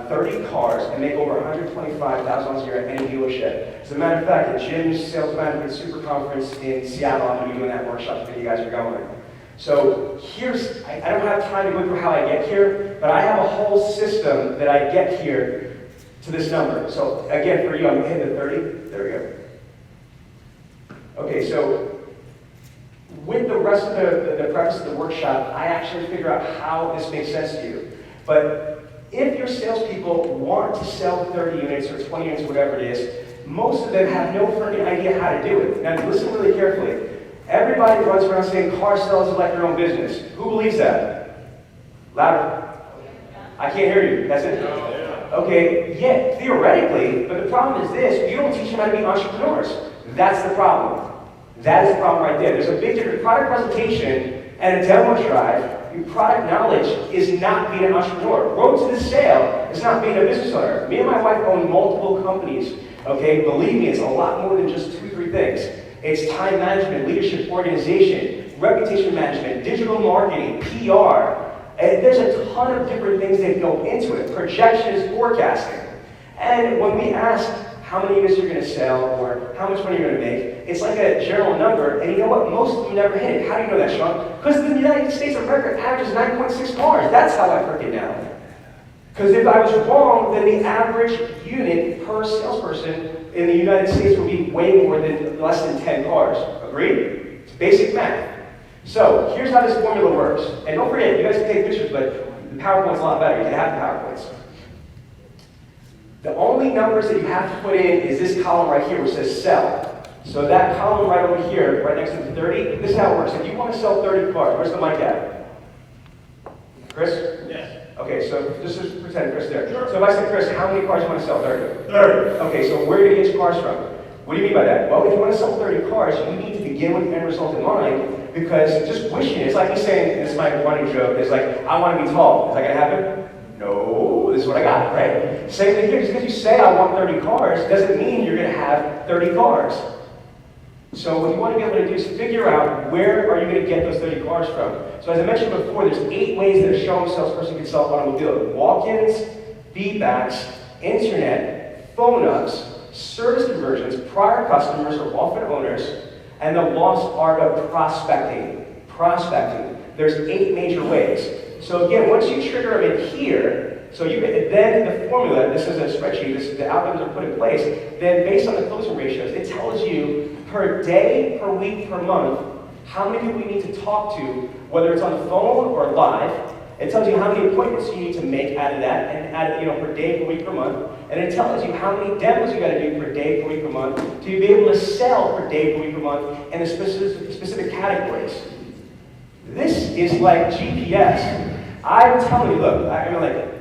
30 cars and make over $125,000 a year at any dealership. As a matter of fact, at Jim's Sales Management Super Conference in Seattle, I'm going to be doing that workshop if you guys are going. So here's, I don't have time to go through how I get here, but I have a whole system that I get here to this number. So again, for you, I'm going to hit the 30. There we go. Okay, so with the rest of the preface of the workshop, I actually figure out how this makes sense to you. But if your salespeople want to sell 30 units or 20 units, whatever it is, most of them have no freaking idea how to do it. Now listen really carefully. Everybody runs around saying car sales are like their own business. Who believes that? Louder. I can't hear you. That's it? Okay, yeah, theoretically, but the problem is this, you don't teach them how to be entrepreneurs. That's the problem. That is the problem right there. There's a big difference. Product presentation and a demo drive, your product knowledge is not being an entrepreneur. Road to the sale is not being a business owner. Me and my wife own multiple companies. Okay, believe me, it's a lot more than just 2-3 things. It's time management, leadership, organization, reputation management, digital marketing, PR. And there's a ton of different things that go into it. Projections, forecasting. And when we ask how many units you're going to sell or how much money you're going to make, it's like a general number, and you know what? Most of them never hit it. How do you know that, Sean? Because the United States America averages 9.6 cars. That's how I break it down. Because if I was wrong, then the average unit per salesperson in the United States would be way more than less than 10 cars. Agreed? It's basic math. So here's how this formula works. And don't forget, you guys can take pictures, but the PowerPoint's a lot better. You can have the PowerPoints. The only numbers that you have to put in is this column right here which says sell. So that column right over here, right next to the 30, this is how it works. If you want to sell 30 cars, where's the mic at? Chris? Yes. Okay, so just pretend Chris there. Sure. So if I said, Chris, how many cars do you want to sell? 30. 30. Okay, so where are you going to get your cars from? What do you mean by that? Well, if you want to sell 30 cars, you need to begin with the end result in mind, because just wishing, it's like me saying, this is my running joke, it's like, I want to be tall. Is that going to happen? No, this is what I got, right? Same thing here, just because you say I want 30 cars, doesn't mean you're going to have 30 cars. So what you want to be able to do is figure out where are you going to get those 30 cars from. So as I mentioned before, there's 8 ways that a showroom salesperson can sell an automobile. Walk-ins, feedbacks, internet, phone-ups, service conversions, prior customers or often owners, and the lost art of prospecting. There's 8 major ways. So again, once you trigger them in here, so you then the formula, this is a spreadsheet, the algorithms are put in place, then based on the closing ratios, it tells you per day, per week, per month, how many people you need to talk to, whether it's on the phone or live. It tells you how many appointments you need to make out of that, and add, per day, per week, per month. And it tells you how many demos you got to do per day, per week, per month, to be able to sell per day, per week, per month, in the specific categories. This is like GPS. I'm telling you, look,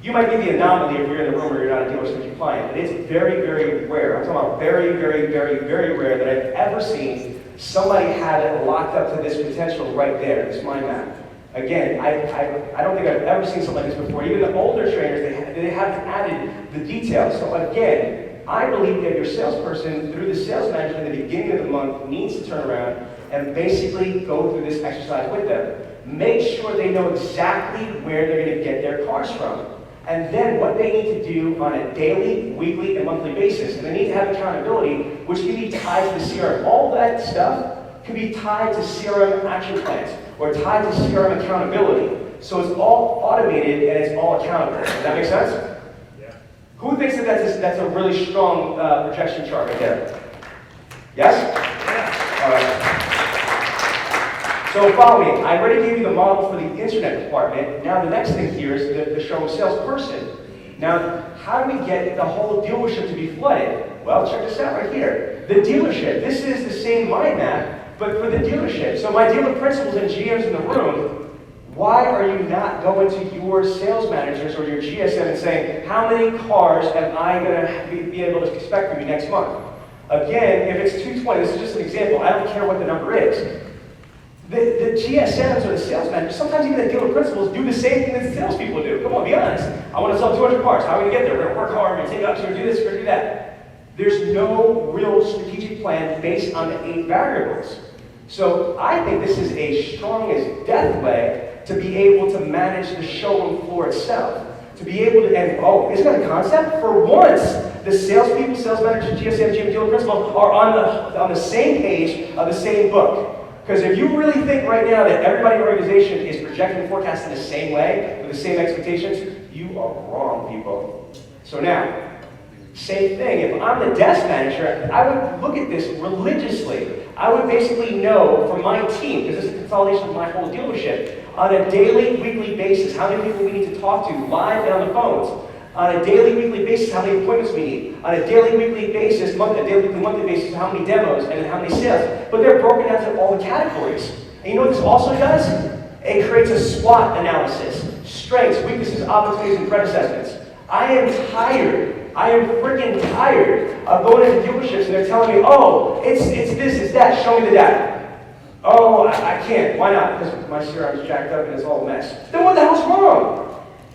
you might be the anomaly if you're in the room or you're not a dealer client, but it's very, very rare. I'm talking about very, very, very, very rare that I've ever seen somebody have it locked up to this potential right there, this mind map. Again, I don't think I've ever seen something like this before. Even the older trainers, they haven't added the details. So again, I believe that your salesperson, through the sales manager at the beginning of the month, needs to turn around and basically go through this exercise with them. Make sure they know exactly where they're going to get their cars from. And then what they need to do on a daily, weekly, and monthly basis. And they need to have accountability, which can be tied to the CRM. All that stuff can be tied to CRM action plans or tied to CRM accountability. So it's all automated and it's all accountable. Does that make sense? Yeah. Who thinks that that's a really strong projection chart right there? Yes? Yeah. All right. So follow me. I already gave you the model for the internet department. Now the next thing here is the showroom salesperson. Now, how do we get the whole dealership to be flooded? Well, check this out right here. The dealership. This is the same mind map, but for the dealership. So my dealer principals and GMs in the room, why are you not going to your sales managers or your GSM and saying, how many cars am I going to be able to expect from you next month? Again, if it's 220, this is just an example. I don't care what the number is. The GSMs or the sales managers, sometimes even the dealer principals do the same thing that the salespeople do. Come on, be honest. I want to sell 200 cars. How are we going to get there? We're going to work hard. We're going to take up. We're going to do this. We're going to do that. There's no real strategic plan based on the 8 variables. So I think this is a strong as death way to be able to manage the showroom floor itself. To be able to, and isn't that a concept? For once, the salespeople, sales managers, GSM, GM, dealer principal are on the same page of the same book. Because if you really think right now that everybody in your organization is projecting and forecasting the same way, with the same expectations, you are wrong, people. So now, same thing. If I'm the desk manager, I would look at this religiously. I would basically know from my team, because this is a consolidation of my whole dealership, on a daily, weekly basis, how many people we need to talk to live and on the phones. On a daily, weekly basis, how many appointments we need. On a daily, weekly basis, monthly basis, how many demos and how many sales. But they're broken down to all the categories. And you know what this also does? It creates a SWOT analysis. Strengths, weaknesses, opportunities, and threat assessments. I am tired. I am freaking tired of going into dealerships and they're telling me, oh, it's this, it's that, show me the data. Oh, I can't. Why not? Because my CRM is jacked up and it's all a mess. Then what the hell's wrong?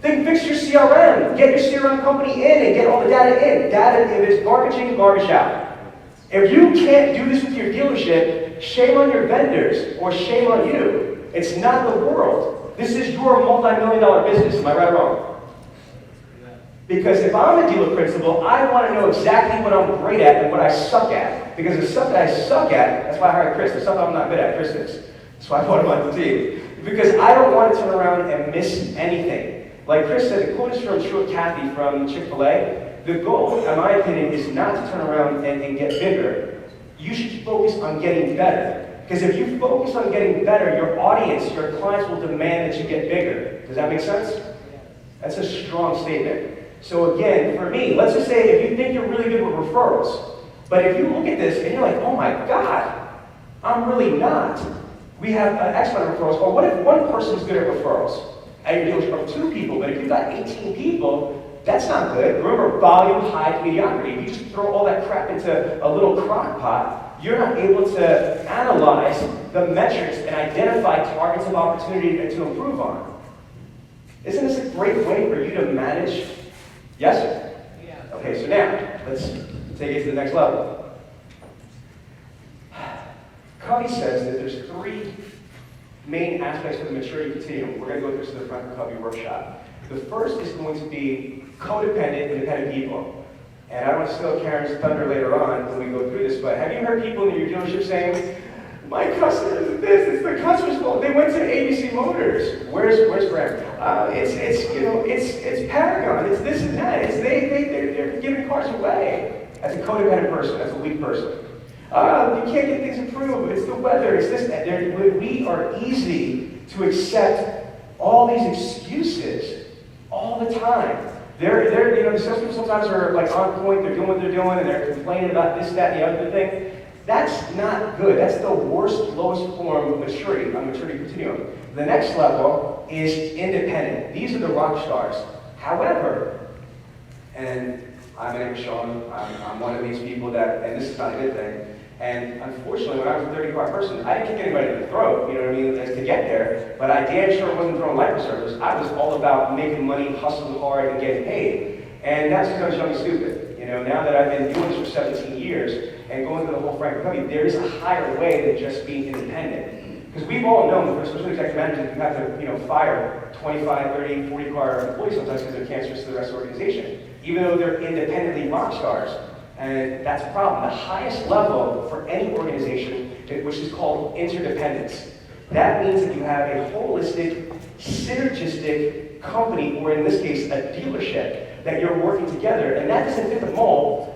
Then fix your CRM. Get your CRM company in and get all the data in. Data, if it's garbage in, garbage out. If you can't do this with your dealership, shame on your vendors or shame on you. It's not the world. This is your multi-million-dollar business. Am I right or wrong? Because if I'm a dealer principal, I want to know exactly what I'm great at and what I suck at. Because the stuff that I suck at, that's why I hired Chris. The stuff I'm not good at, Chris is. That's why I put him on the team. Because I don't want to turn around and miss anything. Like Chris said, the quote is from Truett Cathy from Chick-fil-A. The goal, in my opinion, is not to turn around and get bigger. You should focus on getting better. Because if you focus on getting better, your audience, your clients will demand that you get bigger. Does that make sense? That's a strong statement. So again, for me, let's just say if you think you're really good with referrals, but if you look at this and you're like, oh my God, I'm really not. We have X amount of referrals. Or what if one person's good at referrals? At your dealership of 2 people, but if you've got 18 people, That's not good. Remember, volume hides mediocrity. If you just throw all that crap into a little crock pot, you're not able to analyze the metrics and identify targets of opportunity to improve on. Isn't this a great way for you to manage? Yes, sir? Yeah. Okay, so now, let's take it to the next level. Covey says that there's 3 main aspects of the maturity continuum. We're going to go through this in the front of the Covey workshop. The first is going to be codependent, independent people. And I don't want to steal Karen's thunder later on when we go through this, but have you heard people in your dealership saying, my customers is this, it's the customer's fault. They went to ABC Motors. Where's Graham? It's Paragon. It's this and that. They're giving cars away. That's a codependent person. That's a weak person. You can't get things improved. It's the weather. It's this. We are easy to accept all these excuses all the time. The salespeople sometimes are like on point. They're doing what they're doing, and they're complaining about this, that, and the other thing. That's not good. That's the worst, lowest form of maturity on maturity continuum. The next level is independent. These are the rock stars. However, and my name is Sean. I'm one of these people that, and this is not a good thing. And unfortunately, when I was a 30-car person, I didn't kick anybody in the throat, you know what I mean, to get there. But I damn sure wasn't throwing life service. I was all about making money, hustling hard, and getting paid. And that's because I was young and stupid. You know, now that I've been doing this for 17 years and going through the whole Frank Covey, there is a higher way than just being independent. Because we've all known, especially executive managers, you have to, fire 25, 30, 40-car employees sometimes because they're cancerous to the rest of the organization, even though they're independently rock stars. And that's a problem. The highest level for any organization, which is called interdependence. That means that you have a holistic, synergistic company, or in this case, a dealership, that you're working together. And that doesn't fit the mold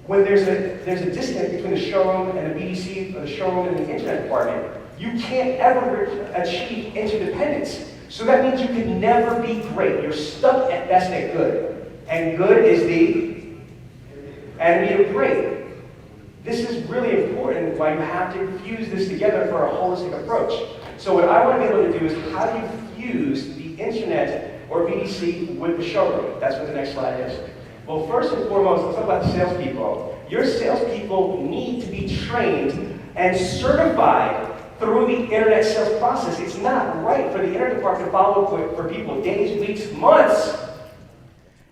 when there's a disconnect between the showroom and the BDC, or the showroom and the internet department. You can't ever achieve interdependence. So that means you can never be great. You're stuck at best at good. And good is the enemy of great. This is really important why you have to fuse this together for a holistic approach. So what I want to be able to do is how do you fuse the internet or BDC with the showroom? That's what the next slide is. Well, first and foremost, let's talk about the salespeople. Your salespeople need to be trained and certified through the internet sales process. It's not right for the internet department to follow up for people days, weeks, months.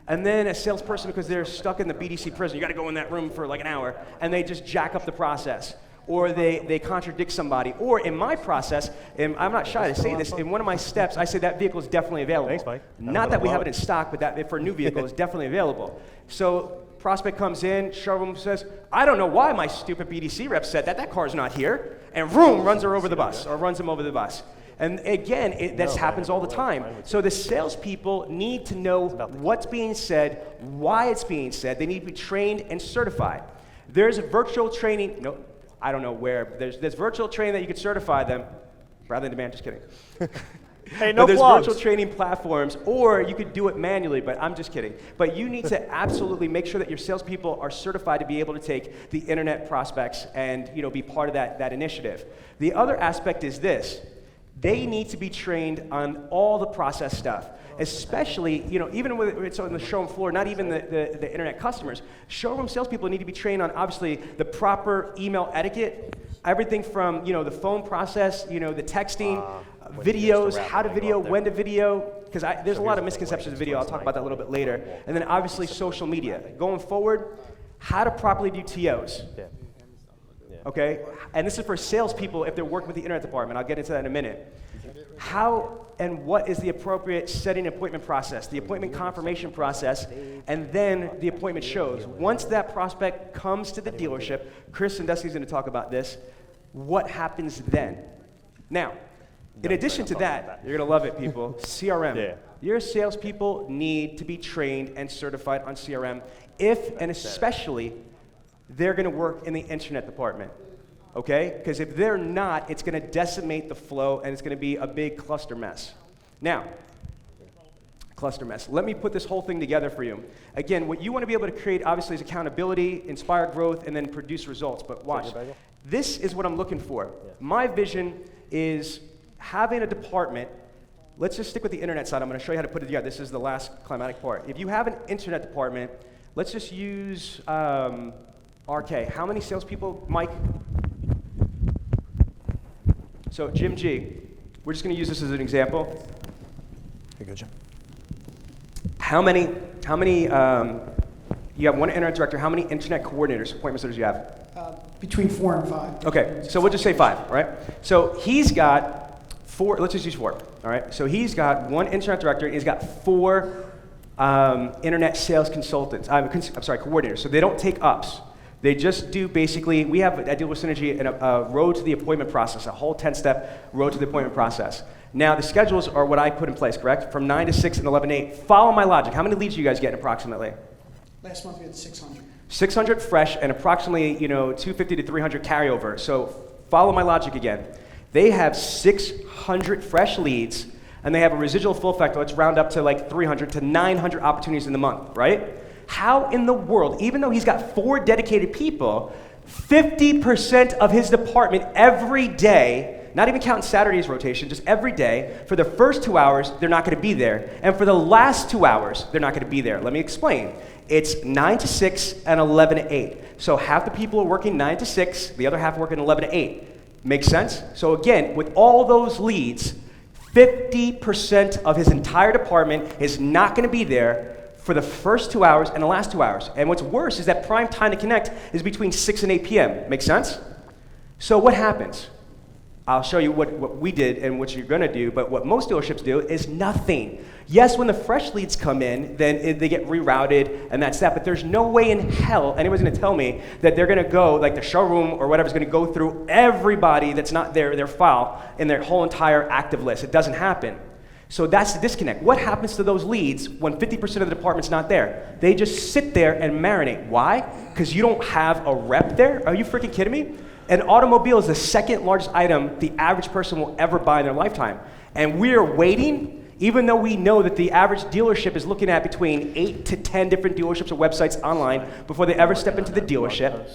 And then a salesperson, because they're stuck in the BDC prison, you got to go in that room for like an hour, and they just jack up the process. Or they contradict somebody. Or in my process, and I'm not shy to say this, in one of my steps, I say that vehicle is definitely available. Thanks, Mike. Not that we have it in stock, but that for a new vehicle is definitely available. So prospect comes in, showroom says, I don't know why my stupid BDC rep said that car's not here, and vroom, runs her over the bus, or runs him over the bus. And again, this happens all the time. So the salespeople need to know what's being said, why it's being said. They need to be trained and certified. There's a virtual training, no, I don't know where, there's virtual training that you could certify them, rather than demand, just kidding. Hey, no But there's plugs. virtual training platforms, or you could do it manually, but I'm just kidding. But you need to absolutely make sure that your salespeople are certified to be able to take the internet prospects and be part of that initiative. The other aspect is this. They need to be trained on all the process stuff, especially, even when it's on the showroom floor, not even the internet customers. Showroom salespeople need to be trained on, obviously, the proper email etiquette, everything from, the phone process, the texting, videos, how to video, when to video, because there's a lot of misconceptions of video. I'll talk about that a little bit later. And then, obviously, social media. Going forward, how to properly do TOs. Okay? And this is for salespeople if they're working with the internet department. I'll get into that in a minute. How and what is the appropriate setting appointment process, the appointment confirmation process, and then the appointment shows. Once that prospect comes to the dealership, Chris Sandusky's going to talk about this, what happens then? Now, in addition to that, you're going to love it, people, CRM. Yeah. Your salespeople need to be trained and certified on CRM if and especially they're going to work in the internet department, okay? Because if they're not, it's going to decimate the flow, and it's going to be a big cluster mess. Now, cluster mess. Let me put this whole thing together for you. Again, what you want to be able to create, obviously, is accountability, inspire growth, and then produce results. But watch. This is what I'm looking for. My vision is having a department let's just stick with the internet side. I'm going to show you how to put it together. This is the last climatic part. If you have an internet department, let's just use RK. How many salespeople, Mike? So Jim G. We're just going to use this as an example. Here you go, Jim. How many? You have one internet director. How many internet coordinators, appointment setters, do you have? Between 4 and 5. Okay, so we'll just say 5, right? So he's got 4. Let's just use 4. All right. So he's got one internet director. And he's got 4 internet sales consultants. Coordinators. So they don't take ups. They just do basically. I deal with Synergy in a road to the appointment process, a whole 10-step road to the appointment process. Now the schedules are what I put in place, correct? From 9 to 6 and 11 to 8. Follow my logic. How many leads are you guys getting approximately? Last month we had 600. 600 fresh and approximately 250 to 300 carryover. So follow my logic again. They have 600 fresh leads and they have a residual full effect. Let's round up to like 300 to 900 opportunities in the month, right? How in the world, even though he's got 4 dedicated people, 50% of his department every day, not even counting Saturday's rotation, just every day, for the first 2 hours, they're not going to be there. And for the last 2 hours, they're not going to be there. Let me explain. It's 9 to 6 and 11 to 8. So half the people are working 9 to 6, the other half working 11 to 8. Makes sense? So again, with all those leads, 50% of his entire department is not going to be there for the first 2 hours and the last 2 hours. And what's worse is that prime time to connect is between 6 and 8 p.m. Make sense? So what happens? I'll show you what we did and what you're going to do, but what most dealerships do is nothing. Yes, when the fresh leads come in, then they get rerouted, and that's that, but there's no way in hell anyone's going to tell me that they're going to go, like the showroom or whatever is going to go through everybody that's not their file in their whole entire active list. It doesn't happen. So that's the disconnect. What happens to those leads when 50% of the department's not there? They just sit there and marinate. Why? Because you don't have a rep there? Are you freaking kidding me? An automobile is the second largest item the average person will ever buy in their lifetime. And we're waiting, even though we know that the average dealership is looking at between 8 to 10 different dealerships or websites online before they ever step into the dealership.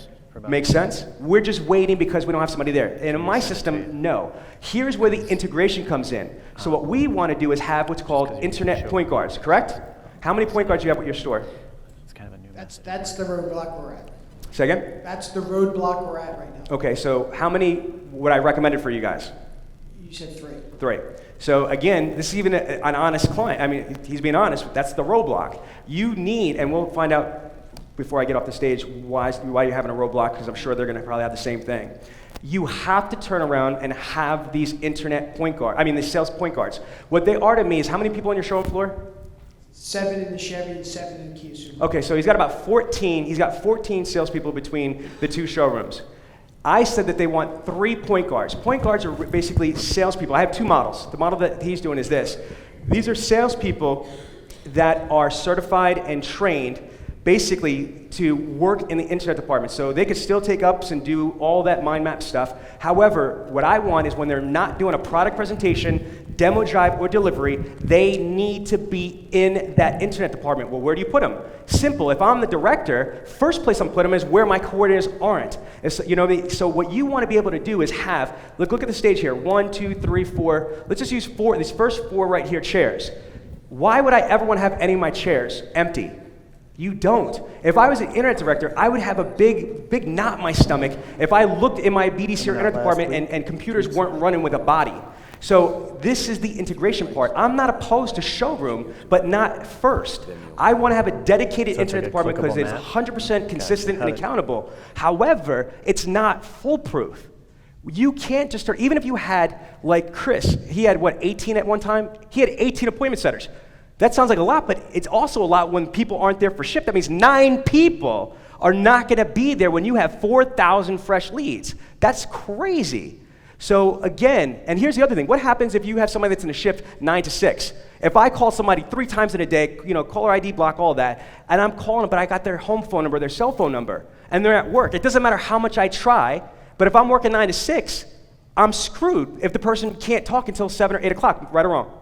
Make sense? We're just waiting because we don't have somebody there. And in my system, no. Here's where the integration comes in. So what we want to do is have what's called internet point guards, correct? How many point guards do you have at your store? It's kind of a new That's the roadblock we're at. Say again? That's the roadblock we're at right now. Okay, so how many would I recommend it for you guys? You said 3. 3. So again, this is even an honest client. I mean, he's being honest. That's the roadblock. You need, and we'll find out before I get off the stage why you're having a roadblock, because I'm sure they're going to probably have the same thing. You have to turn around and have these internet point guards. I mean, the sales point guards. What they are to me is how many people on your showroom floor? 7 in the Chevy and 7 in the Kia Super. Okay, so he's got about 14. He's got 14 salespeople between the 2 showrooms. I said that they want 3 point guards. Point guards are basically salespeople. I have 2 models. The model that he's doing is this. These are salespeople that are certified and trained basically to work in the internet department. So they could still take ups and do all that mind map stuff. However, what I want is when they're not doing a product presentation, demo drive, or delivery, they need to be in that internet department. Well, where do you put them? Simple. If I'm the director, first place I'm putting them is where my coordinators aren't. So what you want to be able to do is have, look at the stage here, 1, 2, 3, 4. Let's just use 4, these first 4 right here, chairs. Why would I ever want to have any of my chairs empty? You don't. If I was an internet director, I would have a big knot in my stomach if I looked in my BDC or internet department and computers weren't running with a body. So this is the integration part. I'm not opposed to showroom, but not first. I want to have a dedicated internet department because it's 100% consistent and accountable. However, it's not foolproof. You can't just start, even if you had, like Chris, he had, 18 at one time? He had 18 appointment setters. That sounds like a lot, but it's also a lot when people aren't there for shift. That means 9 people are not going to be there when you have 4,000 fresh leads. That's crazy. So again, and here's the other thing. What happens if you have somebody that's in a shift 9 to 6? If I call somebody 3 times in a day, caller ID block, all that, and I'm calling them, but I got their home phone number, their cell phone number, and they're at work. It doesn't matter how much I try, but if I'm working 9 to 6, I'm screwed if the person can't talk until 7 or 8 o'clock, right or wrong.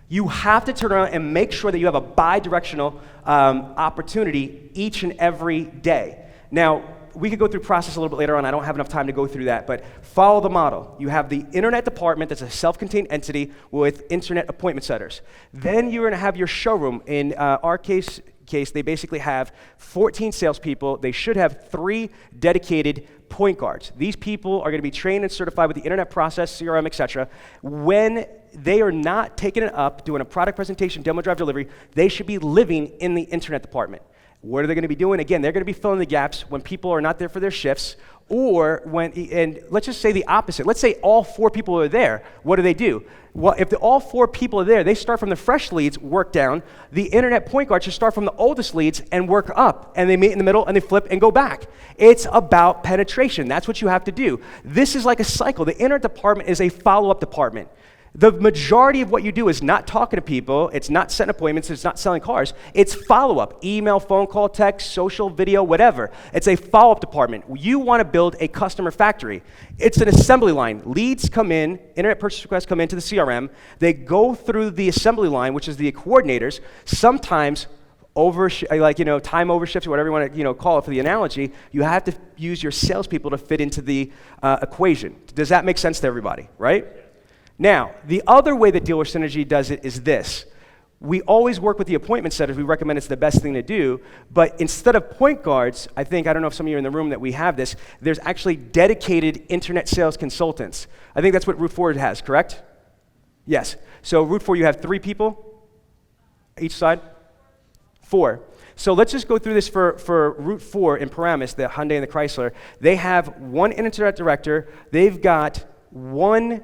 You have to turn around and make sure that you have a bi-directional opportunity each and every day. Now, we could go through process a little bit later on. I don't have enough time to go through that, but follow the model. You have the internet department that's a self-contained entity with internet appointment setters. Then you're going to have your showroom. In our case, they basically have 14 salespeople. They should have 3 dedicated point guards. These people are going to be trained and certified with the internet process, CRM, etc. When they are not taking it up, doing a product presentation, demo drive delivery, they should be living in the internet department. What are they going to be doing? Again, they're going to be filling the gaps when people are not there for their shifts, or when, and let's just say the opposite. Let's say all 4 people are there. What do? Well, if all 4 people are there, they start from the fresh leads, work down. The internet point guard should start from the oldest leads and work up. And they meet in the middle and they flip and go back. It's about penetration. That's what you have to do. This is like a cycle. The internet department is a follow-up department. The majority of what you do is not talking to people, it's not setting appointments, it's not selling cars, it's follow-up, email, phone call, text, social, video, whatever. It's a follow-up department. You want to build a customer factory. It's an assembly line. Leads come in, internet purchase requests come into the CRM, they go through the assembly line, which is the coordinators, sometimes time overshifts, or whatever you want to call it for the analogy. You have to use your salespeople to fit into the equation. Does that make sense to everybody, right? Now, the other way that Dealer Synergy does it is this. We always work with the appointment setters. We recommend it's the best thing to do. But instead of point guards, I don't know if some of you are in the room that we have this, there's actually dedicated internet sales consultants. I think that's what Route 4 has, correct? Yes. So Route 4, you have 3 people each side? 4. So let's just go through this for Route 4 in Paramus, the Hyundai and the Chrysler. They have 1 internet director. They've got 1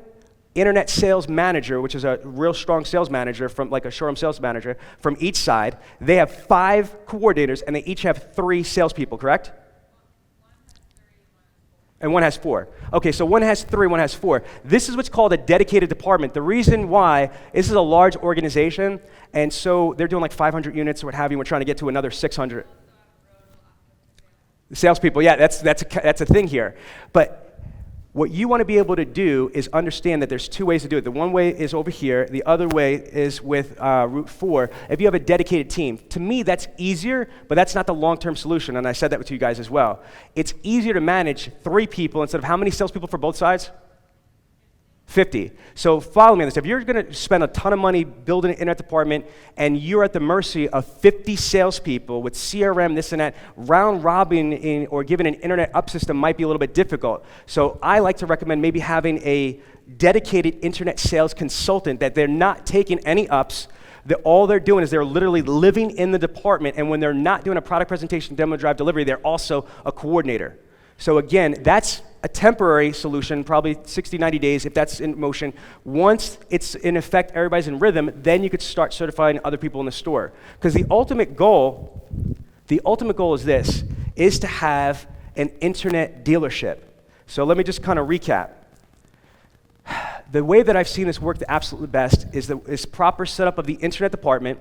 internet sales manager, which is a real strong sales manager, from like a showroom sales manager, from each side. They have 5 coordinators, and they each have 3 salespeople, correct? And 1 has 4. Okay, so 1 has 3, 1 has 4. This is what's called a dedicated department. The reason why, this is a large organization, and so they're doing like 500 units or what have you. We're trying to get to another 600. The salespeople, yeah, that's a thing here. But what you want to be able to do is understand that there's 2 ways to do it. The one way is over here. The other way is with Route 4. If you have a dedicated team, to me that's easier, but that's not the long-term solution, and I said that to you guys as well. It's easier to manage 3 people instead of how many salespeople for both sides? 50. So follow me on this. If you're going to spend a ton of money building an internet department and you're at the mercy of 50 salespeople with CRM, this and that, round robin or giving an internet up system might be a little bit difficult. So I like to recommend maybe having a dedicated internet sales consultant that they're not taking any ups. That all they're doing is they're literally living in the department, and when they're not doing a product presentation, demo drive delivery, they're also a coordinator. So again, that's a temporary solution, probably 60, 90 days if that's in motion. Once it's in effect, everybody's in rhythm, then you could start certifying other people in the store. Because the ultimate goal is this, is to have an internet dealership. So let me just kind of recap. The way that I've seen this work the absolute best is proper setup of the internet department,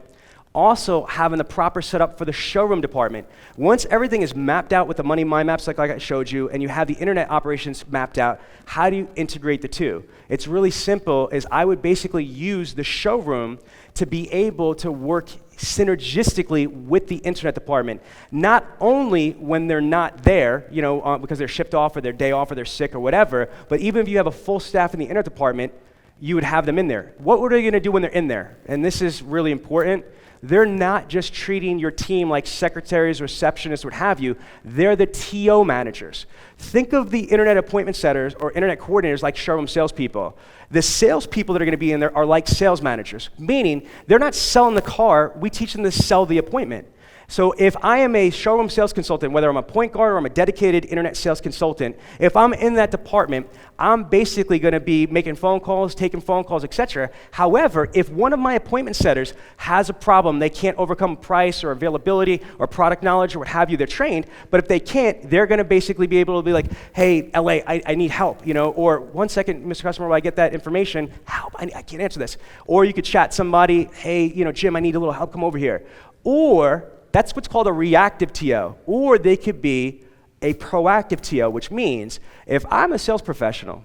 also having the proper setup for the showroom department. Once everything is mapped out with the money mind maps like I showed you, and you have the internet operations mapped out, how do you integrate the 2? It's really simple, is I would basically use the showroom to be able to work synergistically with the internet department. Not only when they're not there, because they're shipped off or they're day off or they're sick or whatever, but even if you have a full staff in the internet department, you would have them in there. What are they going to do when they're in there? And this is really important. They're not just treating your team like secretaries, receptionists, what have you. They're the TO managers. Think of the internet appointment setters or internet coordinators like showroom salespeople. The salespeople that are going to be in there are like sales managers, meaning they're not selling the car. We teach them to sell the appointment. So if I am a showroom sales consultant, whether I'm a point guard or I'm a dedicated internet sales consultant, if I'm in that department, I'm basically going to be making phone calls, taking phone calls, etc. However, if one of my appointment setters has a problem, they can't overcome price or availability or product knowledge or what have you, they're trained, but if they can't, they're going to basically be able to be like, hey, LA, I need help, or 1 second, Mr. Customer, while I get that information, help, I can't answer this. Or you could chat somebody, hey, Jim, I need a little help, come over here. Or that's what's called a reactive TO. Or they could be a proactive TO, which means if I'm a sales professional,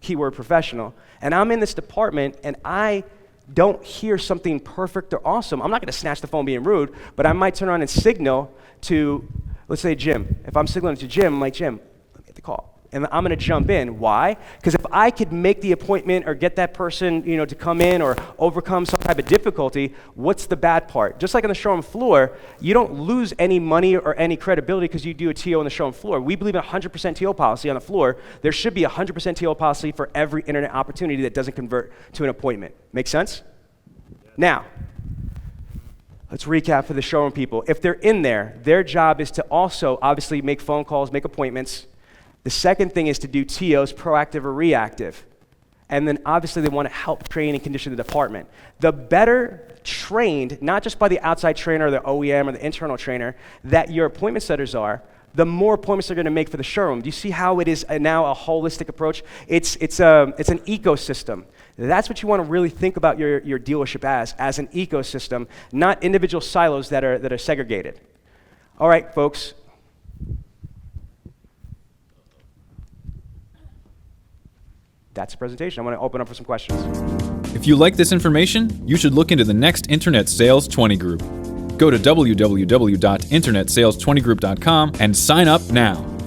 keyword professional, and I'm in this department and I don't hear something perfect or awesome, I'm not going to snatch the phone being rude, but I might turn around and signal to Let's say Jim. If I'm signaling to Jim, I'm like, Jim, let me get the call. And I'm going to jump in. Why? Because if I could make the appointment or get that person, to come in or overcome some type of difficulty, what's the bad part? Just like on the showroom floor, you don't lose any money or any credibility because you do a TO on the showroom floor. We believe in 100% TO policy on the floor. There should be 100% TO policy for every internet opportunity that doesn't convert to an appointment. Make sense? Now, let's recap for the showroom people. If they're in there, their job is to also obviously make phone calls, make appointments. The second thing is to do TOs, proactive or reactive. And then obviously they want to help train and condition the department. The better trained, not just by the outside trainer or the OEM or the internal trainer, that your appointment setters are, the more appointments they're going to make for the showroom. Do you see how it is now a holistic approach? It's an ecosystem. That's what you want to really think about your dealership as an ecosystem, not individual silos that are segregated. All right, folks. That's the presentation. I want to open up for some questions. If you like this information, you should look into the next Internet Sales 20 Group. Go to www.internetsales20group.com and sign up now.